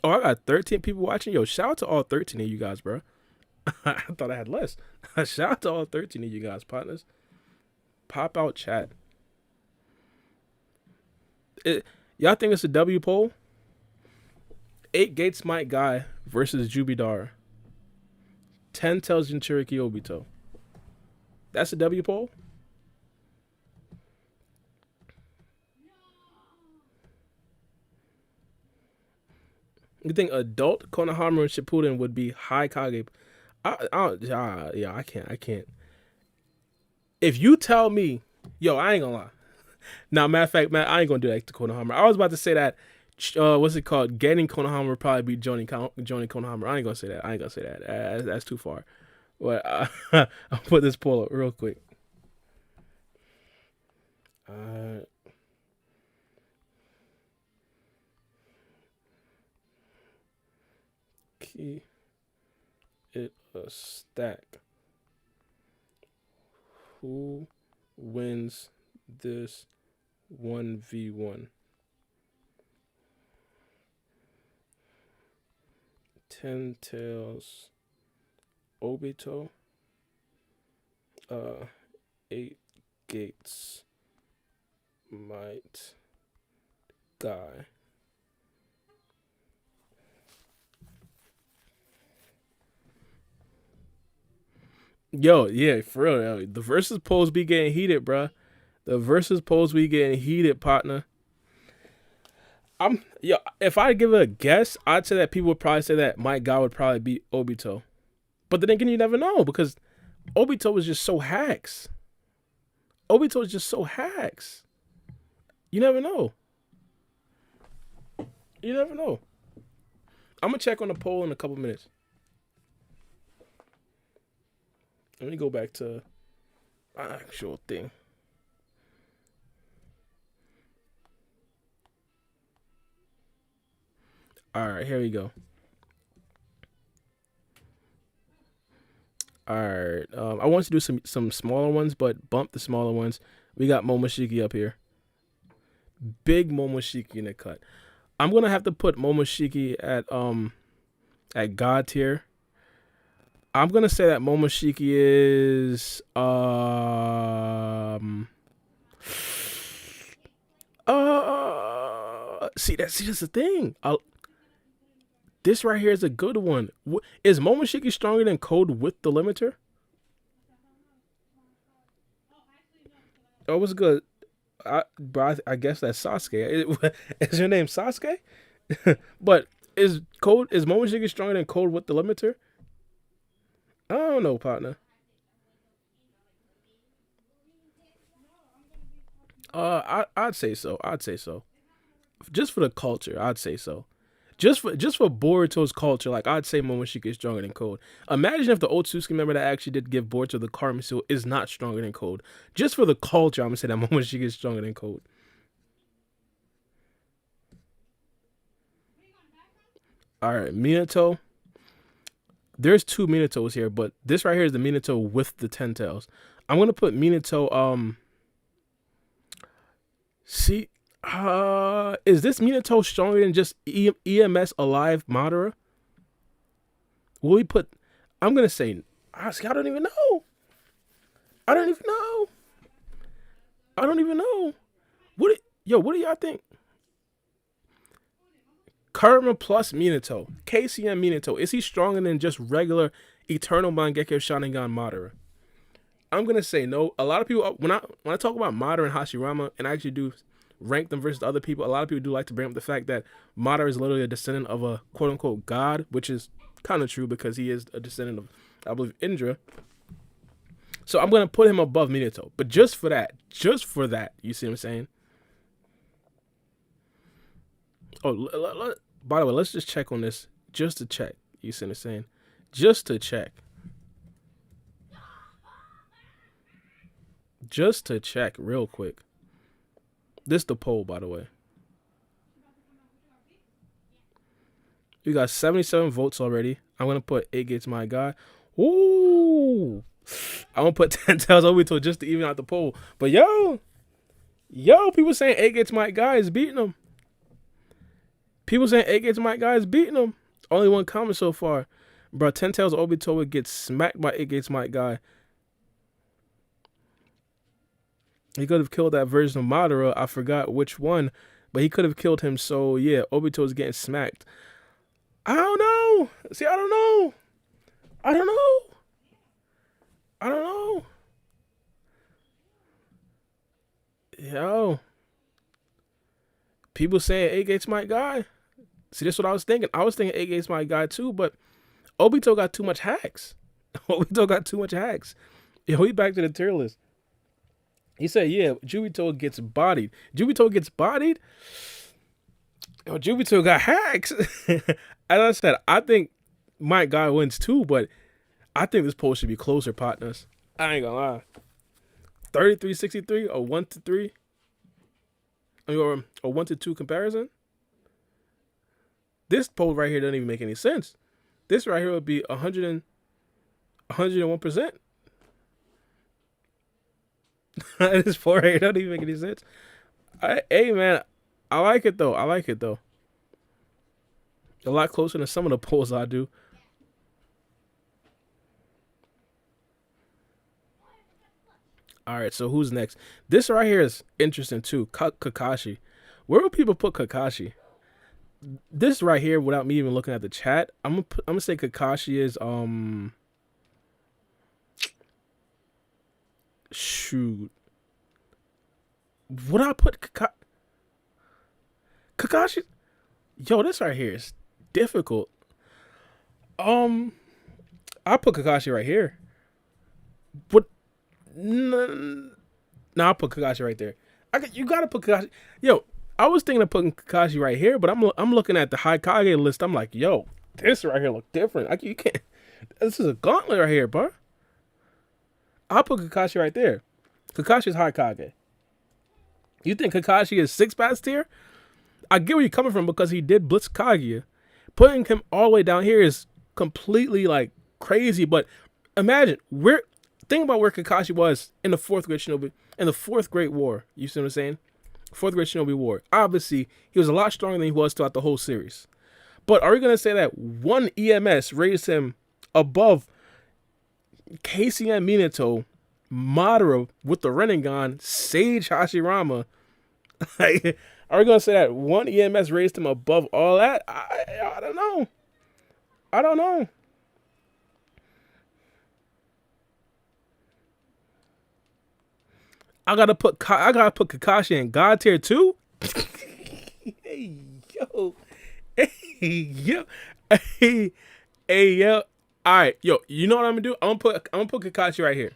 Oh, I got 13 people watching. Yo, shout out to all 13 of you guys, bro. I thought I had less. Shout out to all 13 of you guys, partners. Pop out chat. Y'all think it's a W poll? 8 Gates Might Guy versus Jubidar. 10 tails Jinchuriki Obito. That's a W poll? You think adult Konohama and Shippuden would be high Kage? I can't. If you tell me, yo, I ain't gonna lie. Now, matter of fact, man, I ain't gonna do that to Konohama. I was about to say that, what's it called? Getting Konohama would probably be Johnny Konohama. I ain't gonna say that. That's too far. But I'll put this poll up real quick. Key it a stack. Who wins this 1v1? 10 tails Obito. 8 Gates Might Guy. Yo, yeah, for real. Yo. The versus polls be getting heated, bruh. The versus polls be getting heated, partner. If I give it a guess, I'd say that people would probably say that my guy would probably beat Obito. But then again, you never know because Obito was just so hacks. Obito is just so hacks. You never know. You never know. I'm gonna check on the poll in a couple minutes. Let me go back to my actual thing. All right, here we go. All right. I want to do some smaller ones, but bump the smaller ones. We got Momoshiki up here. Big Momoshiki in the cut. I'm gonna have to put Momoshiki at God tier. I'm gonna say that Momoshiki is that's the thing. This right here is a good one. Is Momoshiki stronger than Code with the limiter? Oh, what's good? I guess that's Sasuke. Is your name Sasuke? But is Momoshiki stronger than Code with the limiter? I don't know, partner. I'd say so. I'd say so. Just for the culture, I'd say so. Just for Boruto's culture, like I'd say Momoshiki is stronger than Code. Imagine if the Otsutsuki member that actually did give Boruto the Karma Seal is not stronger than Code. Just for the culture, I'm gonna say that Momoshiki is stronger than Code. All right, Minato. There's two Minatos here, but this right here is the Minato with the ten tails. I'm gonna put Minato. See, is this Minato stronger than just EMS Alive Madara? Will we put? I'm gonna say. Honestly, I don't even know. I don't even know. I don't even know. What do y'all think? Karma plus Minato. KCM Minato. Is he stronger than just regular Eternal Mangekyo Sharingan Madara? I'm gonna say no. A lot of people when I talk about Madara and Hashirama and I actually do rank them versus other people, a lot of people do like to bring up the fact that Madara is literally a descendant of a quote unquote god, which is kind of true because he is a descendant of, I believe, Indra. So I'm gonna put him above Minato, but just for that, you see what I'm saying? Oh, by the way, let's just check on this, just to check. You see what I'm saying? Just to check. Just to check real quick. This the poll, by the way. We got 77 votes already. I'm gonna put 8 Gates my guy. Ooh. I'm gonna put 10 Tails Obito just to even out the poll. But yo, people saying 8 Gates my guy is beating him. People saying 8 Gates my guy is beating him. Only one comment so far. Bro, 10 Tails Obito would get smacked by 8 Gates my guy. He could have killed that version of Madara. I forgot which one, but he could have killed him. So yeah, Obito's getting smacked. I don't know. See, I don't know. I don't know. I don't know. Yo. People saying 8 Gates my guy. See, that's what I was thinking. I was thinking 8 Gates my guy too, but Obito got too much hacks. Obito got too much hacks. Yo, we back to the tier list. He said, yeah, Jubito gets bodied. Jubito gets bodied? Yo, Jubito got hacks. As I said, I think my guy wins too, but I think this poll should be closer, partners. I ain't gonna lie. 33-63 or 1-3? I mean, or 1-2 comparison? This poll right here doesn't even make any sense. This right here would be 101%. This poll right here doesn't even make any sense. Hey, man, I like it, though. A lot closer than some of the polls I do. All right, so who's next? This right here is interesting, too. Kakashi. Where would people put Kakashi? This right here, without me even looking at the chat, I'm gonna say Kakashi is shoot. Would I put Kakashi? Yo, this right here is difficult. I put Kakashi right here. What? No, I'll put Kakashi right there. You gotta put Kakashi. Yo, I was thinking of putting Kakashi right here, but I'm looking at the Haikage list. I'm like, yo, this right here look different. You can't. This is a gauntlet right here, bro. I'll put Kakashi right there. Kakashi's high Kage. You think Kakashi is 6 pass tier? I get where you're coming from because he did blitz Kaguya. Putting him all the way down here is completely like crazy. But imagine think about where Kakashi was in the fourth Great Shinobi, in the fourth Great War. You see what I'm saying? Fourth Great Shinobi War. Obviously, he was a lot stronger than he was throughout the whole series. But are we gonna say that one EMS raised him above KCM Minato, Madara with the Rinnegan, Sage Hashirama? Like, are we gonna say that one EMS raised him above all that? I don't know. I don't know. I gotta put Kakashi in God tier too. Hey yo, hey yo, hey yo. All right, yo. You know what I'm gonna do? I'm gonna put Kakashi right here.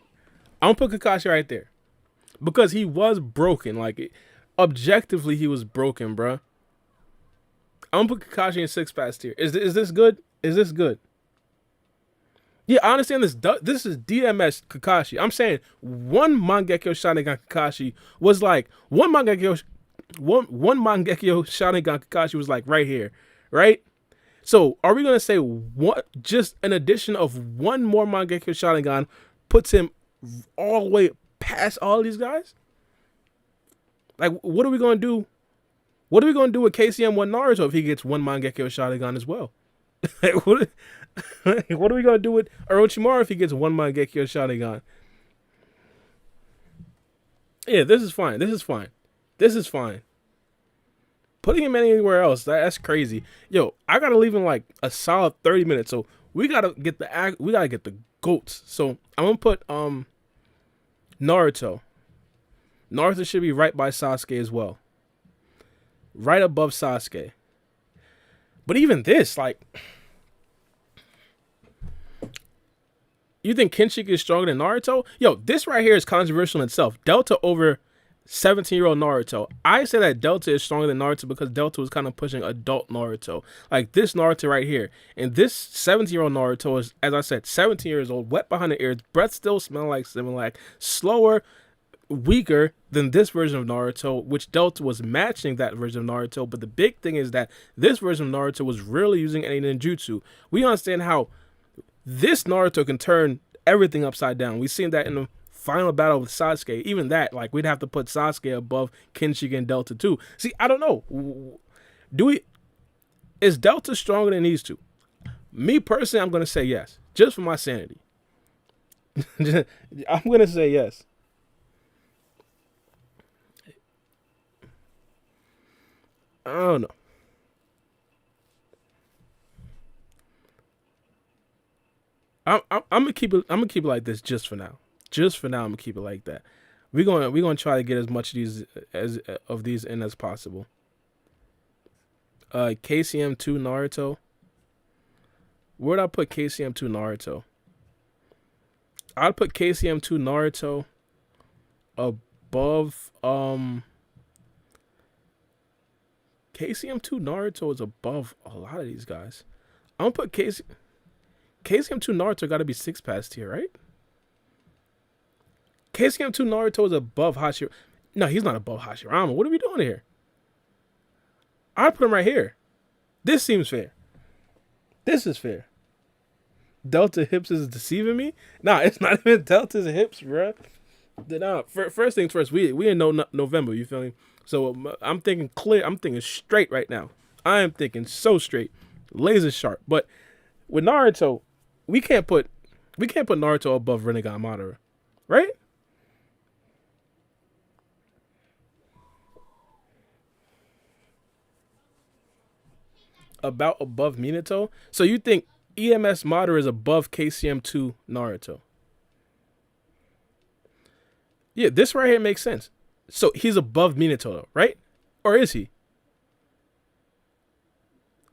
I'm gonna put Kakashi right there because he was broken. Like objectively, he was broken, bruh. I'm gonna put Kakashi in 6 pass tier. Is this good? Is this good? Yeah, I understand this. This is DMS Kakashi. I'm saying one Mangekyo Sharingan Kakashi was like one Mangekyo Sharingan Kakashi was like right here, right? So are we gonna say what? Just an addition of one more Mangekyo Sharingan puts him all the way past all these guys? Like, what are we gonna do? What are we gonna do with KCM One Naruto if he gets one Mangekyo Sharingan as well? what are we gonna do with Orochimaru if he gets one Mangekyo Sharingan? Yeah, this is fine. This is fine. This is fine. Putting him anywhere else, that's crazy. Yo, I gotta leave him like a solid 30 minutes. So we gotta get the goats. So I'm gonna put Naruto. Naruto should be right by Sasuke as well. Right above Sasuke. But even this, like, you think Kinshiki is stronger than Naruto? Yo, this right here is controversial in itself. Delta over 17-year-old Naruto. I say that Delta is stronger than Naruto because Delta was kind of pushing adult Naruto. Like this Naruto right here. And this 17-year-old Naruto is, as I said, 17 years old, wet behind the ears, breath still smelling like Similac, slower, weaker than this version of Naruto, which Delta was matching that version of Naruto. But the big thing is that this version of Naruto was really using any ninjutsu. We understand how this Naruto can turn everything upside down. We've seen that in the final battle with Sasuke. Even that, like, we'd have to put Sasuke above Kinshiki and Delta too. See, I don't know. Is Delta stronger than these two? Me personally, I'm gonna say yes, just for my sanity. I'm gonna say yes. I don't know. I'm gonna keep it. I'm gonna keep it like this just for now. Just for now, I'm gonna keep it like that. We're gonna try to get as much of these in as possible. KCM2 Naruto. Where'd I put KCM2 Naruto? I'd put KCM2 Naruto above KCM2 Naruto is above a lot of these guys. I'm gonna put KCM2 Naruto got to be 6 past here, right? KCM2 Naruto is above Hashirama. No, he's not above Hashirama. What are we doing here? I'd put him right here. This seems fair. This is fair. Delta hips is deceiving me? Nah, it's not even Delta's hips, bruh. Nah, first things first, we in November, you feel me? So I'm thinking clear. I'm thinking straight right now. I am thinking so straight. Laser sharp. But with Naruto, we can't put Naruto above Rinnegan Madara, right? About above Minato. So you think EMS Madara is above KCM2 Naruto? Yeah, this right here makes sense. So he's above Minato, though, right? Or is he?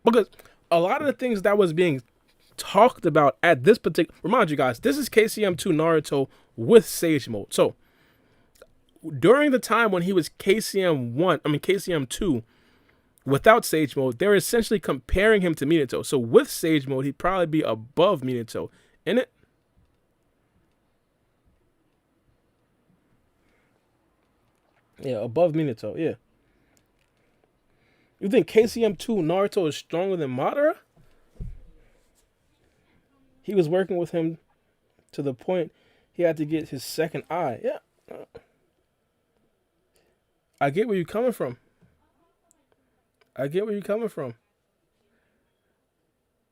Because a lot of the things that was being talked about at this particular, remind you guys, this is KCM2 Naruto with Sage Mode. So during the time when he was KCM2 without Sage Mode, they're essentially comparing him to Minato. So with Sage Mode, he'd probably be above Minato, innit? Yeah, above Minato. Yeah. You think KCM2 Naruto is stronger than Madara? He was working with him to the point he had to get his second eye. Yeah. I get where you're coming from. I get where you're coming from.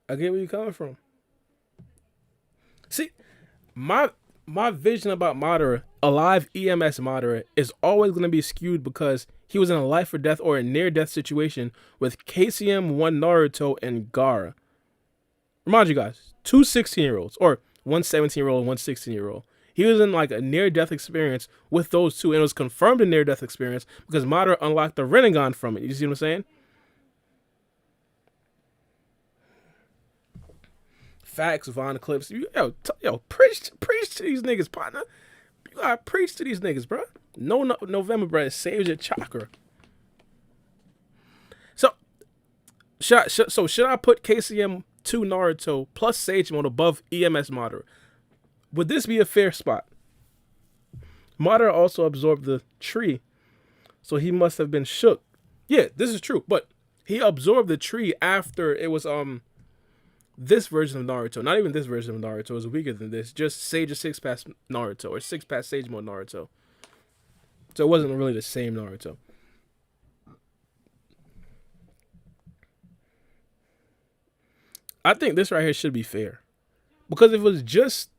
I get where you're coming from. See, my my vision about Madara, alive EMS Madara, is always going to be skewed because he was in a life or death or a near death situation with KCM, one Naruto, and Gaara. Remind you guys, two 16-year-olds, or one 17-year-old and one 16-year-old. He was in like a near death experience with those two, and it was confirmed a near death experience because Madara unlocked the Rinnegan from it. You see what I'm saying? Facts, Von Clips. Yo, preach to these niggas, partner. You gotta preach to these niggas, bro. No, November, bro. It saves your chakra. So, should I put KCM 2 Naruto plus Sage Mode above EMS Madara? Would this be a fair spot? Madara also absorbed the tree, so he must have been shook. Yeah, this is true, but he absorbed the tree after it was this version of Naruto. Not even this version of Naruto is weaker than this. Just Sage 6 pass Naruto or 6 pass Sage Mode Naruto. So it wasn't really the same Naruto. I think this right here should be fair. Because if it was just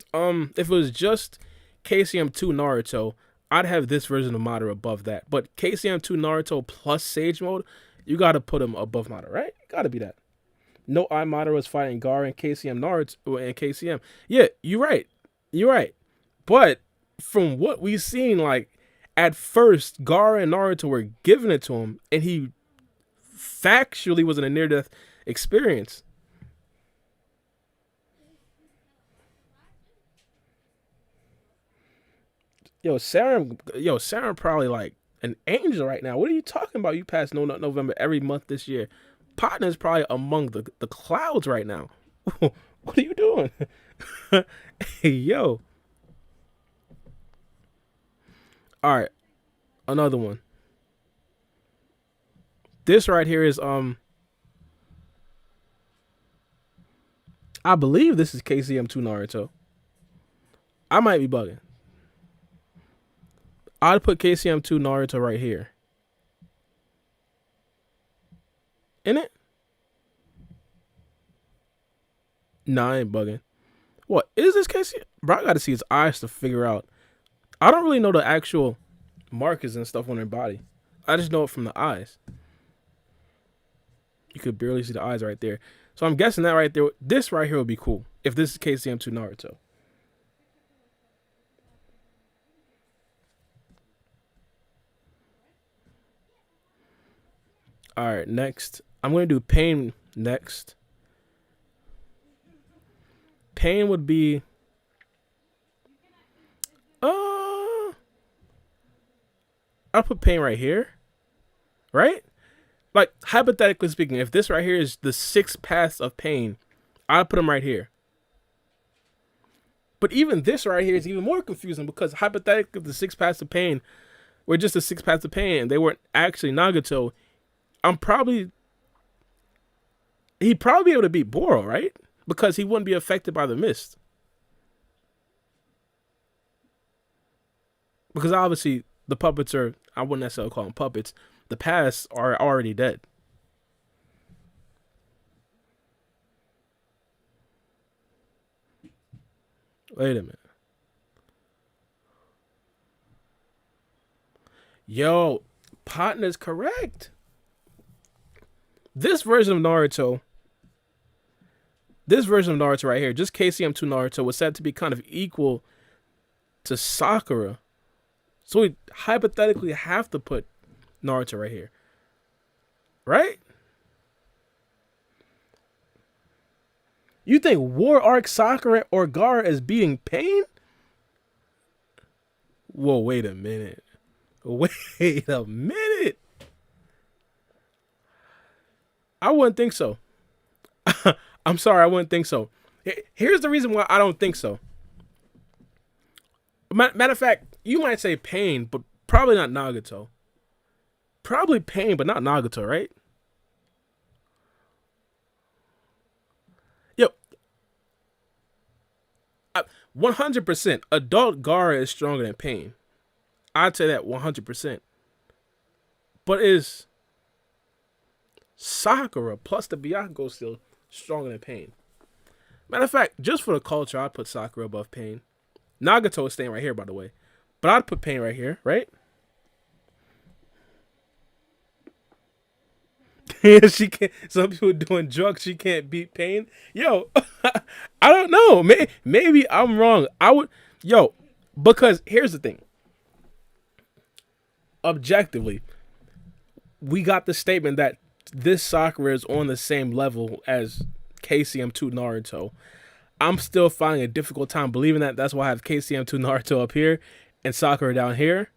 KCM2 Naruto, I'd have this version of Madara above that. But KCM2 Naruto plus Sage Mode, you gotta put him above Madara, right? Gotta be that. No, I Madara was fighting Gaara and KCM Naruto and KCM. Yeah, you're right. You're right. But from what we've seen, like at first, Gaara and Naruto were giving it to him, and he factually was in a near-death experience. Sarah probably like an angel right now. What are you talking about? You passed No Nut November every month this year. Partner's probably among the clouds right now. What are you doing? Hey, yo. All right, another one. This right here is I believe this is KCM2 Naruto. I might be bugging. I'd put KCM2 Naruto right here. In it? Nah, I ain't bugging. What is this KCM? Bro, I gotta see his eyes to figure out. I don't really know the actual markers and stuff on their body. I just know it from the eyes. You could barely see the eyes right there. So I'm guessing that right there, this right here would be cool if this is KCM2 Naruto. All right, next. I'm going to do Pain next. Pain would be... I'll put Pain right here. Right? Like, hypothetically speaking, if this right here is the 6 paths of Pain, I'll put him right here. But even this right here is even more confusing because hypothetically, if the 6 paths of Pain were just the 6 paths of Pain and they weren't actually Nagato, he'd probably be able to beat Boro, right? Because he wouldn't be affected by the mist. Because obviously the puppets are, I wouldn't necessarily call them puppets, the paths are already dead. Wait a minute. Yo, partner's correct. This version of Naruto right here, just KCM2 Naruto, was said to be kind of equal to Sakura. So we hypothetically have to put Naruto right here. Right? You think War Arc Sakura or Gaara is beating Pain? Whoa, wait a minute. Wait a minute. I wouldn't think so. I'm sorry, I wouldn't think so. Here's the reason why I don't think so. Matter of fact, you might say Pain, but probably not Nagato. Probably Pain, but not Nagato, right? Yo, 100%. Adult Gara is stronger than Pain. I'd say that 100%. But is Sakura plus the Byakugo still stronger than Pain? Matter of fact, just for the culture, I'd put Sakura above Pain. Nagato is staying right here, by the way. But I'd put Pain right here, right? Yeah, she can't. Some people doing drugs. She can't beat Pain. Yo, I don't know. Maybe I'm wrong. I would. Yo, because here's the thing. Objectively, we got the statement that this Sakura is on the same level as KCM2 Naruto. I'm still finding a difficult time believing that. That's why I have KCM2 Naruto up here and Sakura down here.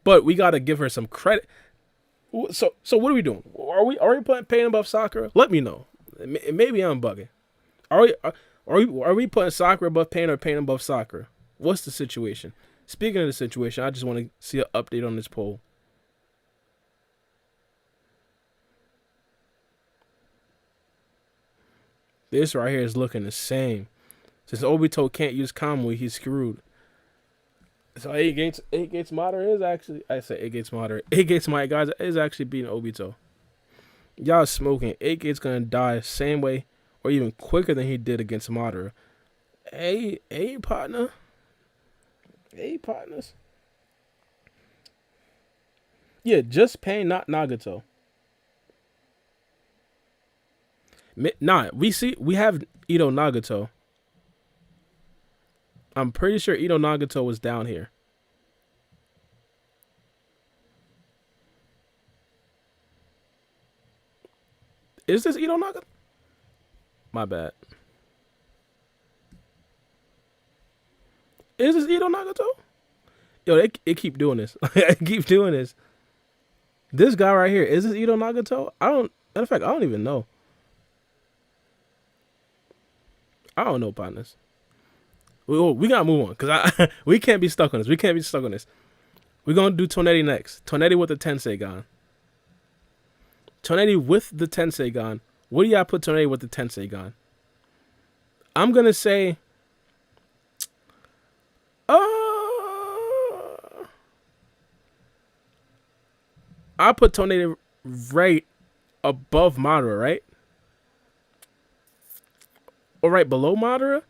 But we got to give her some credit. So what are we doing? Are we putting Pain above Sakura? Let me know. Maybe I'm bugging. Are we putting Sakura above Pain or Pain above Sakura? What's the situation? Speaking of the situation, I just want to see an update on this poll. This right here is looking the same. Since Obito can't use Kamui, he's screwed. So eight gates moderate is actually, I say eight gates moderate. Eight gates my guys is actually beating Obito. Y'all smoking. Eight gates gonna die same way or even quicker than he did against Madara. Hey partner. Hey partners. Yeah, just Pain, not Nagato. Nah, we have Ito Nagato. I'm pretty sure Ito Nagato was down here. Is this Ito Nagato? My bad. Is this Ito Nagato? Yo, it keep doing this. It keep doing this. This guy right here, is this Ito Nagato? Matter of fact, I don't even know. I don't know, partners. We gotta move on because we can't be stuck on this. We can't be stuck on this. We're gonna do Tonetti next. Tonetti with the Tensei Gon. Tonetti with the Tensei Gon. What do y'all put Tonetti with the Tensei Gon? I'm gonna say, I put Tonetti right above Madara, right? Or right below Madara?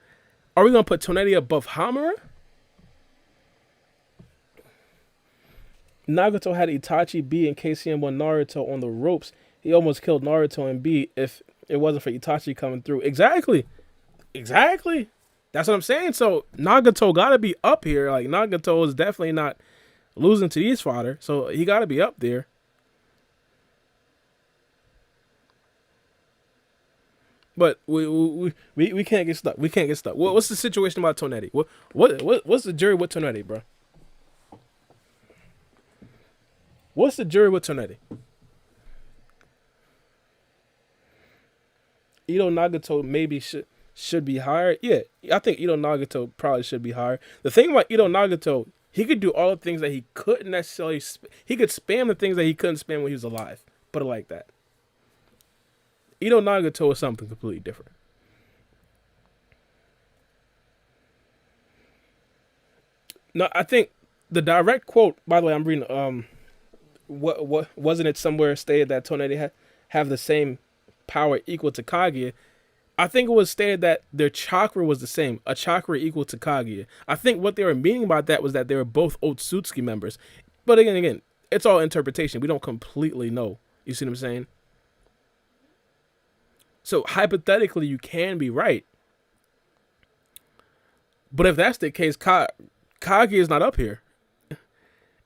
Are we gonna put Tonetti above Hamura? Nagato had Itachi, B, and KCM1 Naruto on the ropes. He almost killed Naruto and B if it wasn't for Itachi coming through. Exactly. That's what I'm saying. So Nagato gotta be up here. Like Nagato is definitely not losing to these fodder. So he gotta be up there. But we can't get stuck. We can't get stuck. What's the situation about Tonetti? What's the jury with Tonetti, bro? What's the jury with Tonetti? Ito Nagato maybe should be higher. Yeah, I think Ito Nagato probably should be higher. The thing about Ito Nagato, he could do all the things that he couldn't necessarily. He could spam the things that he couldn't spam when he was alive. Put it like that. Ito Nagato is something completely different. No, I think the direct quote. By the way, I'm reading. What wasn't it somewhere stated that Tonetti have the same power equal to Kaguya? I think it was stated that their chakra was the same, a chakra equal to Kaguya. I think what they were meaning by that was that they were both Otsutsuki members. But again, it's all interpretation. We don't completely know. You see what I'm saying? So hypothetically, you can be right. But if that's the case, Kaguya is not up here.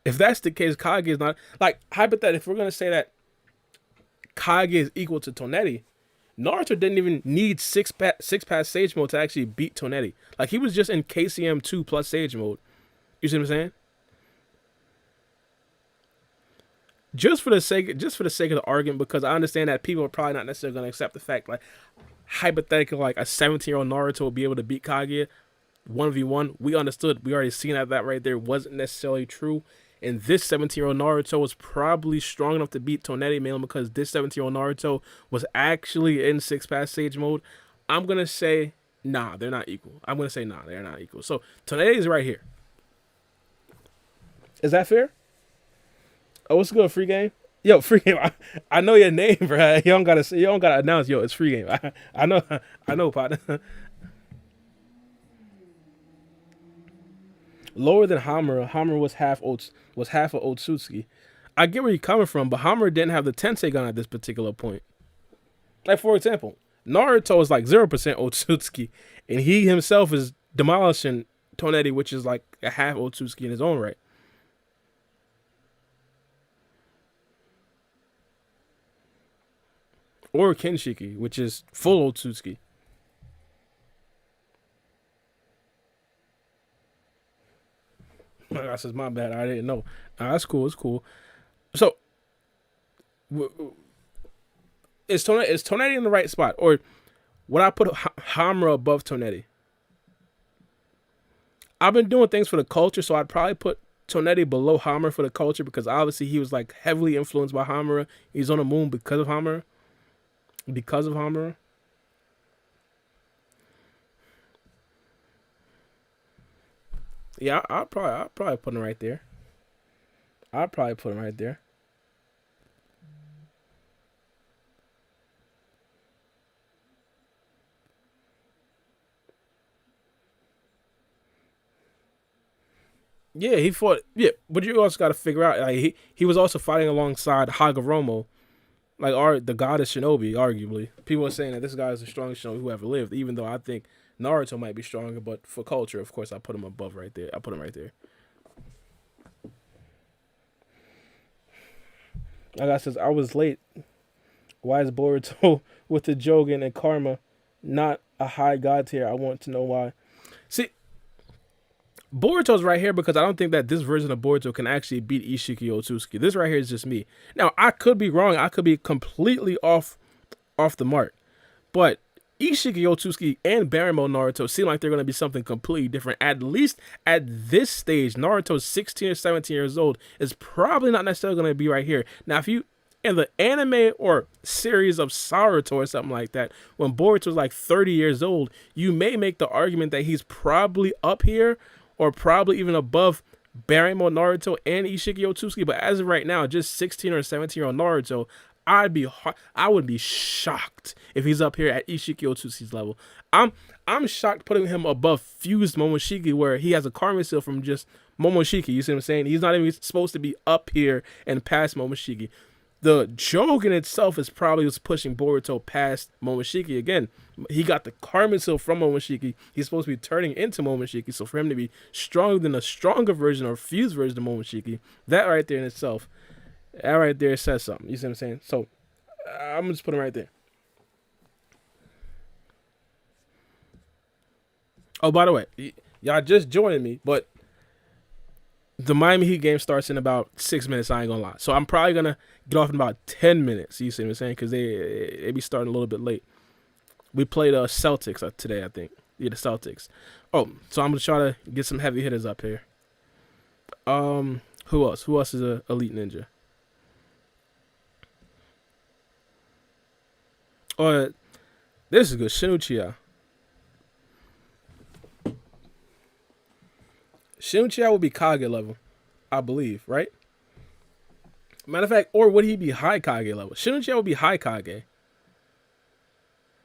If that's the case, Kaguya is not, like, hypothetically, if we're going to say that Kaguya is equal to Tonetti, Naruto didn't even need six pass Sage Mode to actually beat Tonetti. Like, he was just in KCM 2 plus Sage Mode. You see what I'm saying? Just for the sake of the argument, because I understand that people are probably not necessarily going to accept the fact, like, hypothetically, like, a 17-year-old Naruto will be able to beat Kaguya 1v1. We understood. We already seen that right there wasn't necessarily true. And this 17-year-old Naruto was probably strong enough to beat Tonetti mainly because this 17-year-old Naruto was actually in six pass sage mode. I'm gonna say nah, they're not equal. I'm gonna say nah, they're not equal. So Tonetti is right here. Is that fair? Oh, what's good, free game? Yo, free game. I know your name, bro. You don't gotta announce. Yo, it's free game. I know, I know, partner. Lower than Hamura. Hamura was half of Otsutsuki. I get where you're coming from, but Hamura didn't have the Tensei gun at this particular point. Like for example, Naruto is like 0% Otsutsuki, and he himself is demolishing Tonetti, which is like a half Otsutsuki in his own right. Or Kenshiki, which is full Otsutsuki. I says my bad. I didn't know. That's cool. It's cool. So, is Tonetti in the right spot, or would I put Hamura above Tonetti? I've been doing things for the culture, so I'd probably put Tonetti below Hamura for the culture because obviously he was like heavily influenced by Hamura. He's on the moon because of Hamura. Because of Hamura. Yeah, I'll probably put him right there. I'll probably put him right there. Yeah, he fought. Yeah, but you also got to figure out like he was also fighting alongside Hagoromo, like the goddess shinobi. Arguably, people are saying that this guy is the strongest shinobi who ever lived. Even though I think Naruto might be stronger, but for culture, of course, I put him above right there. I put him right there. Like I says, I was late. Why is Boruto with the Jogan and Karma not a high god tier? I want to know why. See, Boruto's right here because I don't think that this version of Boruto can actually beat Ishiki Otsutsuki. This right here is just me. Now, I could be wrong. I could be completely off the mark. But Ishiki Otsutsuki and Baramo Naruto seem like they're going to be something completely different. At least at this stage, Naruto's 16 or 17 years old is probably not necessarily going to be right here. Now, if you in the anime or series of Saruto or something like that, when Boruto was like 30 years old, you may make the argument that he's probably up here or probably even above Baramo Naruto and Ishiki Otsutsuki. But as of right now, just 16 or 17-year-old Naruto, I would be shocked if he's up here at Ishiki Otsutsuki's level. I'm shocked putting him above Fused Momoshiki, where he has a karma seal from just Momoshiki. You see what I'm saying? He's not even supposed to be up here and past Momoshiki. The Jogan itself is probably what's pushing Boruto past Momoshiki. Again, he got the karma seal from Momoshiki. He's supposed to be turning into Momoshiki. So for him to be stronger than a stronger version or fused version of Momoshiki, that right there in itself, that right there says something. You see what I'm saying? So I'm gonna just put him right there. Oh, by the way, y'all just joining me, but the Miami Heat game starts in about 6 minutes. I ain't gonna lie. So I'm probably gonna get off in about 10 minutes. You see what I'm saying? Because they be starting a little bit late. We played Celtics today, I think. Yeah, the Celtics. Oh, so I'm gonna try to get some heavy hitters up here. Who else? Who else is a elite ninja? This is good. Shinuchiya. Shinuchiya would be Kage level, I believe, right? Matter of fact, or would he be high Kage level? Shinuchiya would be high Kage.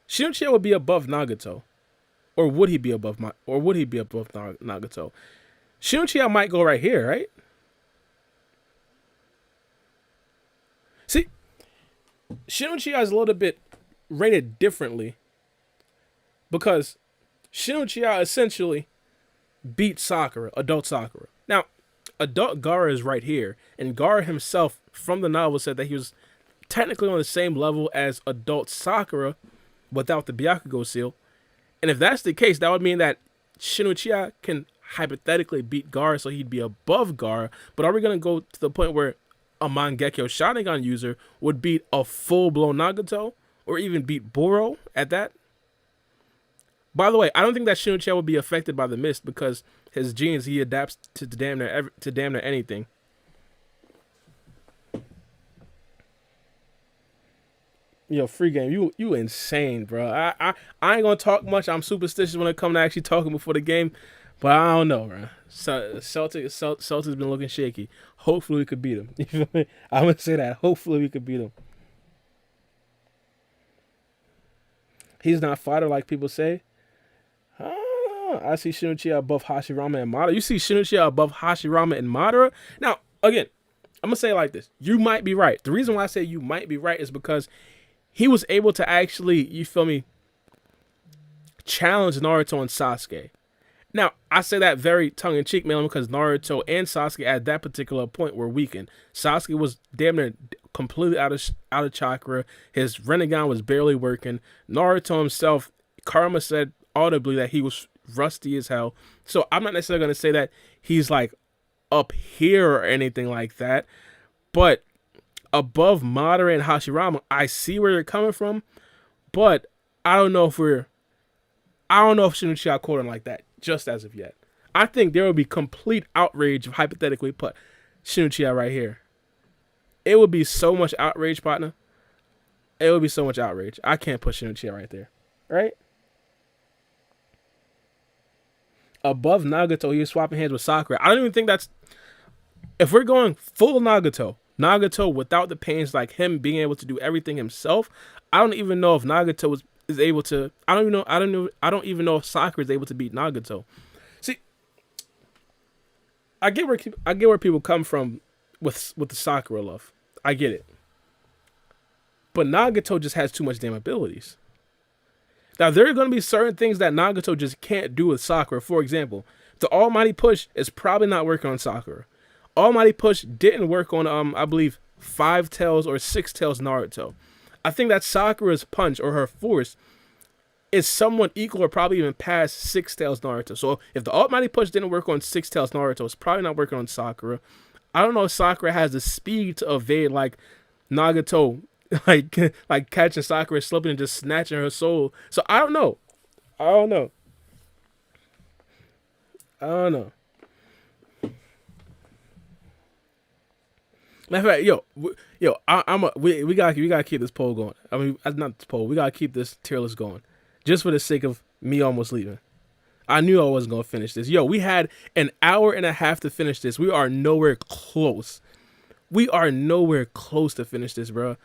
Shinuchiya would be above Nagato, or would he be above Nagato? Shinuchiya might go right here, right? See, Shinuchiya is a little bit rated differently because Shinuchiya essentially beat Sakura, adult Sakura. Now, adult Gaara is right here, and Gaara himself from the novel said that he was technically on the same level as adult Sakura without the Byakugo seal. And if that's the case, that would mean that Shinuchiya can hypothetically beat Gaara, so he'd be above Gaara. But are we going to go to the point where a Mangekyo Sharingan user would beat a full-blown Nagato, or even beat Boro at that? By the way, I don't think that Shinuchiya would be affected by the mist because his genes, he adapts to damn near anything. Yo, free game. You insane, bro. I ain't gonna talk much. I'm superstitious when it comes to actually talking before the game, but I don't know, bro. So Celtics been looking shaky. Hopefully we could beat them. You feel me? I'm gonna say that. Hopefully we could beat them. He's not fighter like people say. I see Shinichiro above Hashirama and Madara. You see Shinichiro above Hashirama and Madara? Now, again, I'm gonna say it like this. You might be right. The reason why I say you might be right is because he was able to actually, you feel me, challenge Naruto and Sasuke. Now, I say that very tongue-in-cheek, man, because Naruto and Sasuke at that particular point were weakened. Sasuke was damn near completely out of chakra. His Rinnegan was barely working. Naruto himself, Karma said audibly that he was rusty as hell. So I'm not necessarily going to say that he's like up here or anything like that. But above Madara and Hashirama, I see where you're coming from. But I don't know if Shinichiro caught him like that just as of yet. I think there will be complete outrage if hypothetically put Shinichiro right here. It would be so much outrage, partner. It would be so much outrage. I can't put Shinichiro right there. Right? Above Nagato, he was swapping hands with Sakura. I don't even think that's... If we're going full Nagato without the pains, like him being able to do everything himself, I don't even know if Nagato is able to... I don't even know if Sakura is able to beat Nagato. See, I get where people come from with the Sakura love. I get it. But Nagato just has too much damn abilities. Now, there are going to be certain things that Nagato just can't do with Sakura. For example, the Almighty Push is probably not working on Sakura. Almighty Push didn't work on, I believe, 5 Tails or 6 Tails Naruto. I think that Sakura's punch or her force is somewhat equal or probably even past 6 Tails Naruto. So if the Almighty Push didn't work on 6 Tails Naruto, it's probably not working on Sakura. I don't know if Sakura has the speed to evade like Nagato, like catching Sakura slipping and just snatching her soul. So I don't know. Matter of fact, we gotta keep this poll going. I mean, not this poll. We gotta keep this tier list going, just for the sake of me almost leaving. I knew I wasn't gonna finish this. Yo, we had an hour and a half to finish this. We are nowhere close. We are nowhere close to finish this, bro.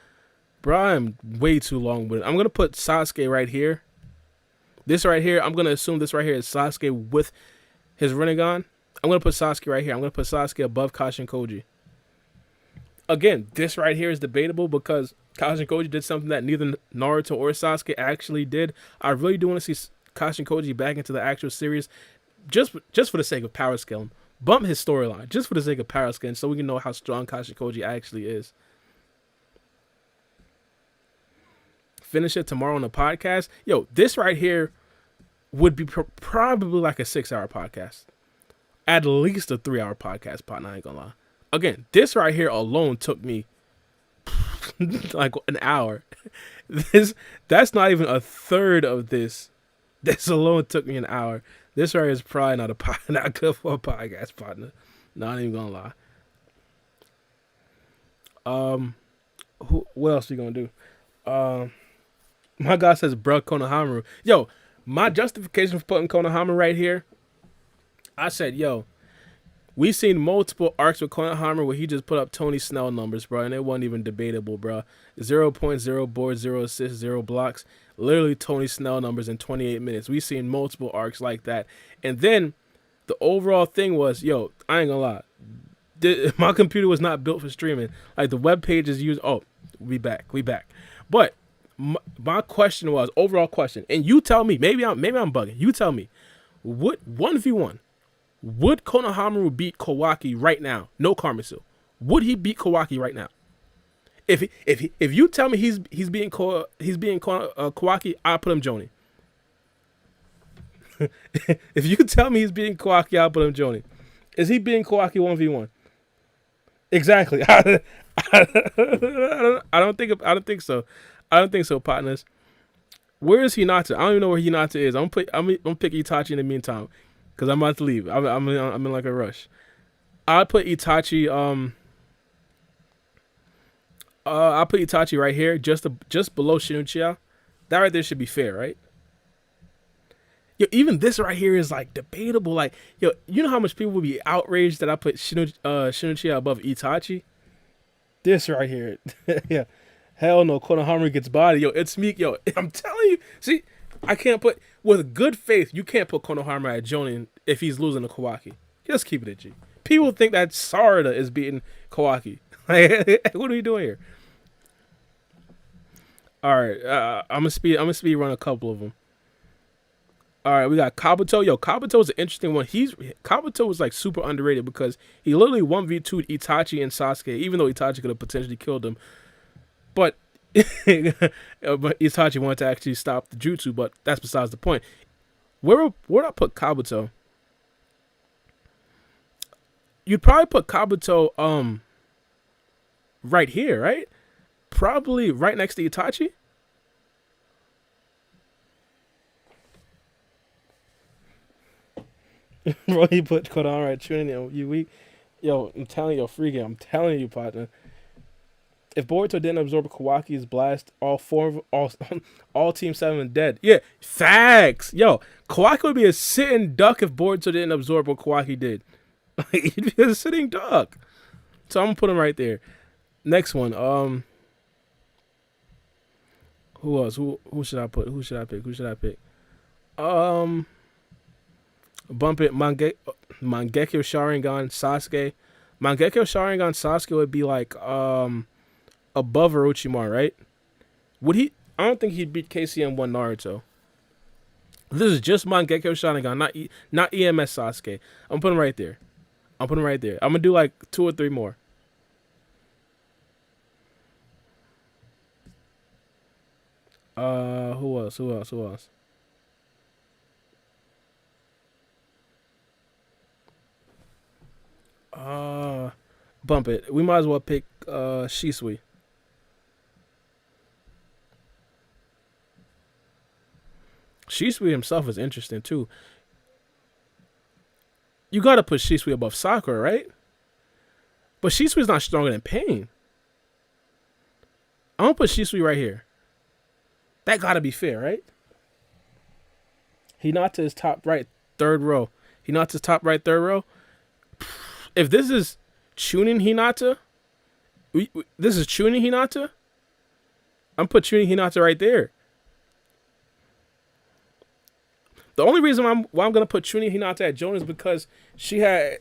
Bro, I'm way too long with it. I'm gonna put Sasuke right here. This right here, I'm gonna assume this right here is Sasuke with his Rinnegan. I'm gonna put Sasuke right here. I'm gonna put Sasuke above Kashin Koji. Again, this right here is debatable because Kashin Koji did something that neither Naruto or Sasuke actually did. I really do want to see Kashin Koji back into the actual series, just for the sake of power scaling. Bump his storyline, just for the sake of power scaling, so we can know how strong Kashin Koji actually is. Finish it tomorrow on the podcast. Yo, this right here would be probably like a 6-hour podcast. At least a 3-hour podcast, partner, I ain't gonna lie. Again, this right here alone took me like an hour. That's not even a third of this. This alone took me an hour. This right here is probably not good for a podcast, partner. Not even gonna lie. What else we gonna do? My guy says, bruh, Konohamaru. Yo, my justification for putting Konohamaru right here, I said, yo, we've seen multiple arcs with Konohamaru where he just put up Tony Snell numbers, bro, and it wasn't even debatable, bro. 0.0 boards, 0 assists, 0 blocks. Literally Tony Snell numbers in 28 minutes. We've seen multiple arcs like that. And then the overall thing was, yo, I ain't gonna lie. My computer was not built for streaming. Like, the web page is used. Oh, we back. But my question was, overall question, and you tell me, maybe I'm bugging. You tell me, would 1v1, would Konohamaru beat Kawaki right now? No Karmasu. Would he beat Kawaki right now? If you tell me he's beating Kawaki, I'll put him Joni. If you tell me he's beating Kawaki, I'll put him Joni. Is he beating Kawaki 1v1? Exactly. I don't think so. I don't think so, partners. Where is Hinata? I don't even know where Hinata is. I'm gonna pick Itachi in the meantime, because I'm about to leave. I'm in like a rush. I'd put Itachi I'll put Itachi right here, just below Shinichia. That right there should be fair, right? Yo, even this right here is like debatable. Like, yo, you know how much people would be outraged that I put Shinichia above Itachi? This right here, yeah. Hell no, Konohamaru gets body. Yo, it's me. Yo, I'm telling you. See, I can't put with good faith. You can't put Konohamaru at Jonin if he's losing to Kawaki. Just keep it at G. People think that Sarada is beating Kawaki. Like, what are we doing here? All right, I'm gonna speed run a couple of them. All right, we got Kabuto. Yo, Kabuto is an interesting one. Kabuto was like super underrated because he literally 1v2'd Itachi and Sasuke, even though Itachi could have potentially killed him. But but Itachi wanted to actually stop the jutsu, but that's besides the point. Where'd I put Kabuto? You'd probably put Kabuto right here, right? Probably right next to Itachi. Bro, he put Kodan right Trinity. You weak. Yo, I'm telling you, freaking. I'm telling you, partner. If Boruto didn't absorb Kawaki's blast, all Team 7 dead. Yeah, facts. Yo, Kawaki would be a sitting duck if Boruto didn't absorb what Kawaki did. He'd be a sitting duck. So I'm gonna put him right there. Next one. Who else? Who should I put? Who should I pick? Who should I pick? Bump it. Mangekyo Sharingan Sasuke. Mangekyo Sharingan Sasuke would be like above Orochimaru, right? Would he? I don't think he'd beat KCM one Naruto. This is just Mangekyo Sharingan, not EMS Sasuke. I'm putting him right there. I'm putting him right there. I'm gonna do like 2 or 3 more. Who else? Who else? Who else? Bump it. We might as well pick Shisui. Shisui himself is interesting too. You gotta put Shisui above Sakura, right? But Shisui's not stronger than Pain. I'm gonna put Shisui right here. That gotta be fair, right? Hinata is top right, third row. Hinata's top right, third row. If this is Chunin Hinata, this is Chunin Hinata. I'm put Chunin Hinata right there. The only reason why I'm gonna put Chunin Hinata at Joan is because she had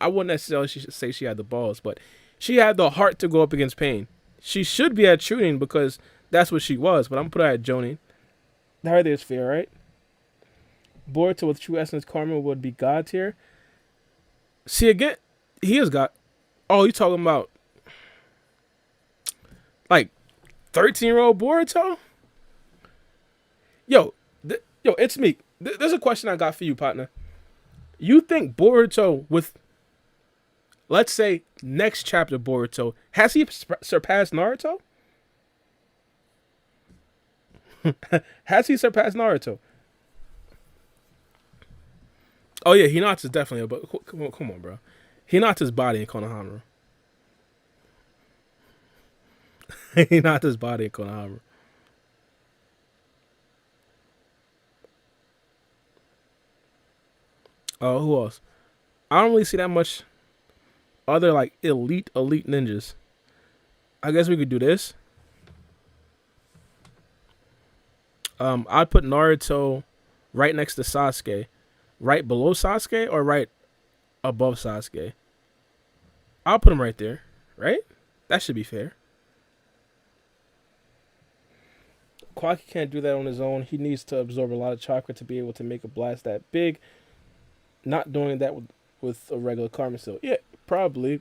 I wouldn't necessarily say she had the balls, but she had the heart to go up against Pain. She should be at Chunin because that's what she was, but I'm gonna put her at Jonin. That right there is fair, right? Boruto with True Essence Karma would be God tier. See again, he has got. Oh, you talking about like 13-year-old Boruto? Yo, it's me. There's a question I got for you, partner. You think Boruto with, let's say, next chapter Boruto, has he surpassed Naruto? Has he surpassed Naruto? Oh yeah, Hinata's definitely. But come on, bro. Hinata's body in Konohamaru. Hinata's body in Konohamaru. Oh, who else? I don't really see that much other like elite ninjas. I guess we could do this. I'd put Naruto right next to Sasuke. Right below Sasuke or right above Sasuke? I'll put him right there, right? That should be fair. Kawaki can't do that on his own. He needs to absorb a lot of chakra to be able to make a blast that big. Not doing that with a regular Karma Steel. Yeah, probably.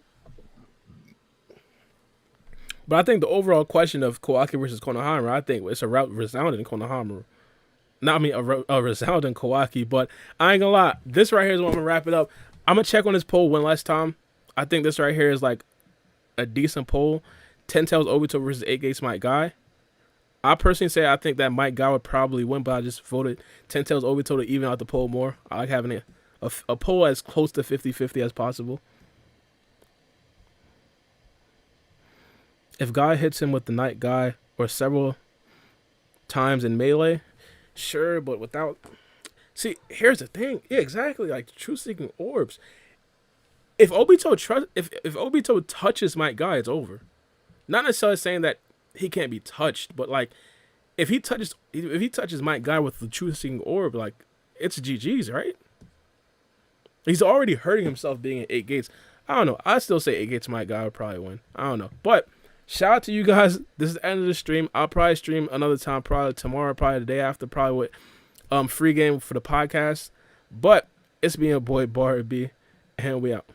But I think the overall question of Kawaki versus Konohamaru, I think it's a resounding Konohamaru. Not I mean a resounding Kawaki, but I ain't gonna lie. This right here is what I'm gonna wrap it up. I'm gonna check on this poll one last time. I think this right here is like a decent poll. 10 Tails Obito versus 8 Gates Might Guy. I personally say I think that Might Guy would probably win, but I just voted 10 Tails Obito to even out the poll more. I like having a poll as close to 50-50 as possible. If Guy hits him with the Night Guy or several times in melee, sure, but without. See, here's the thing. Yeah, exactly. Like truth seeking orbs. If Obito touches Might Guy, it's over. Not necessarily saying that he can't be touched, but like if he touches Might Guy with the truth seeking orb, like it's GG's, right? He's already hurting himself being at 8 gates. I don't know. I still say 8 gates Might Guy would probably win. I don't know. But shout out to you guys. This is the end of the stream. I'll probably stream another time, probably tomorrow, probably the day after, probably with free game for the podcast. But it's been your boy Bar B, and we out.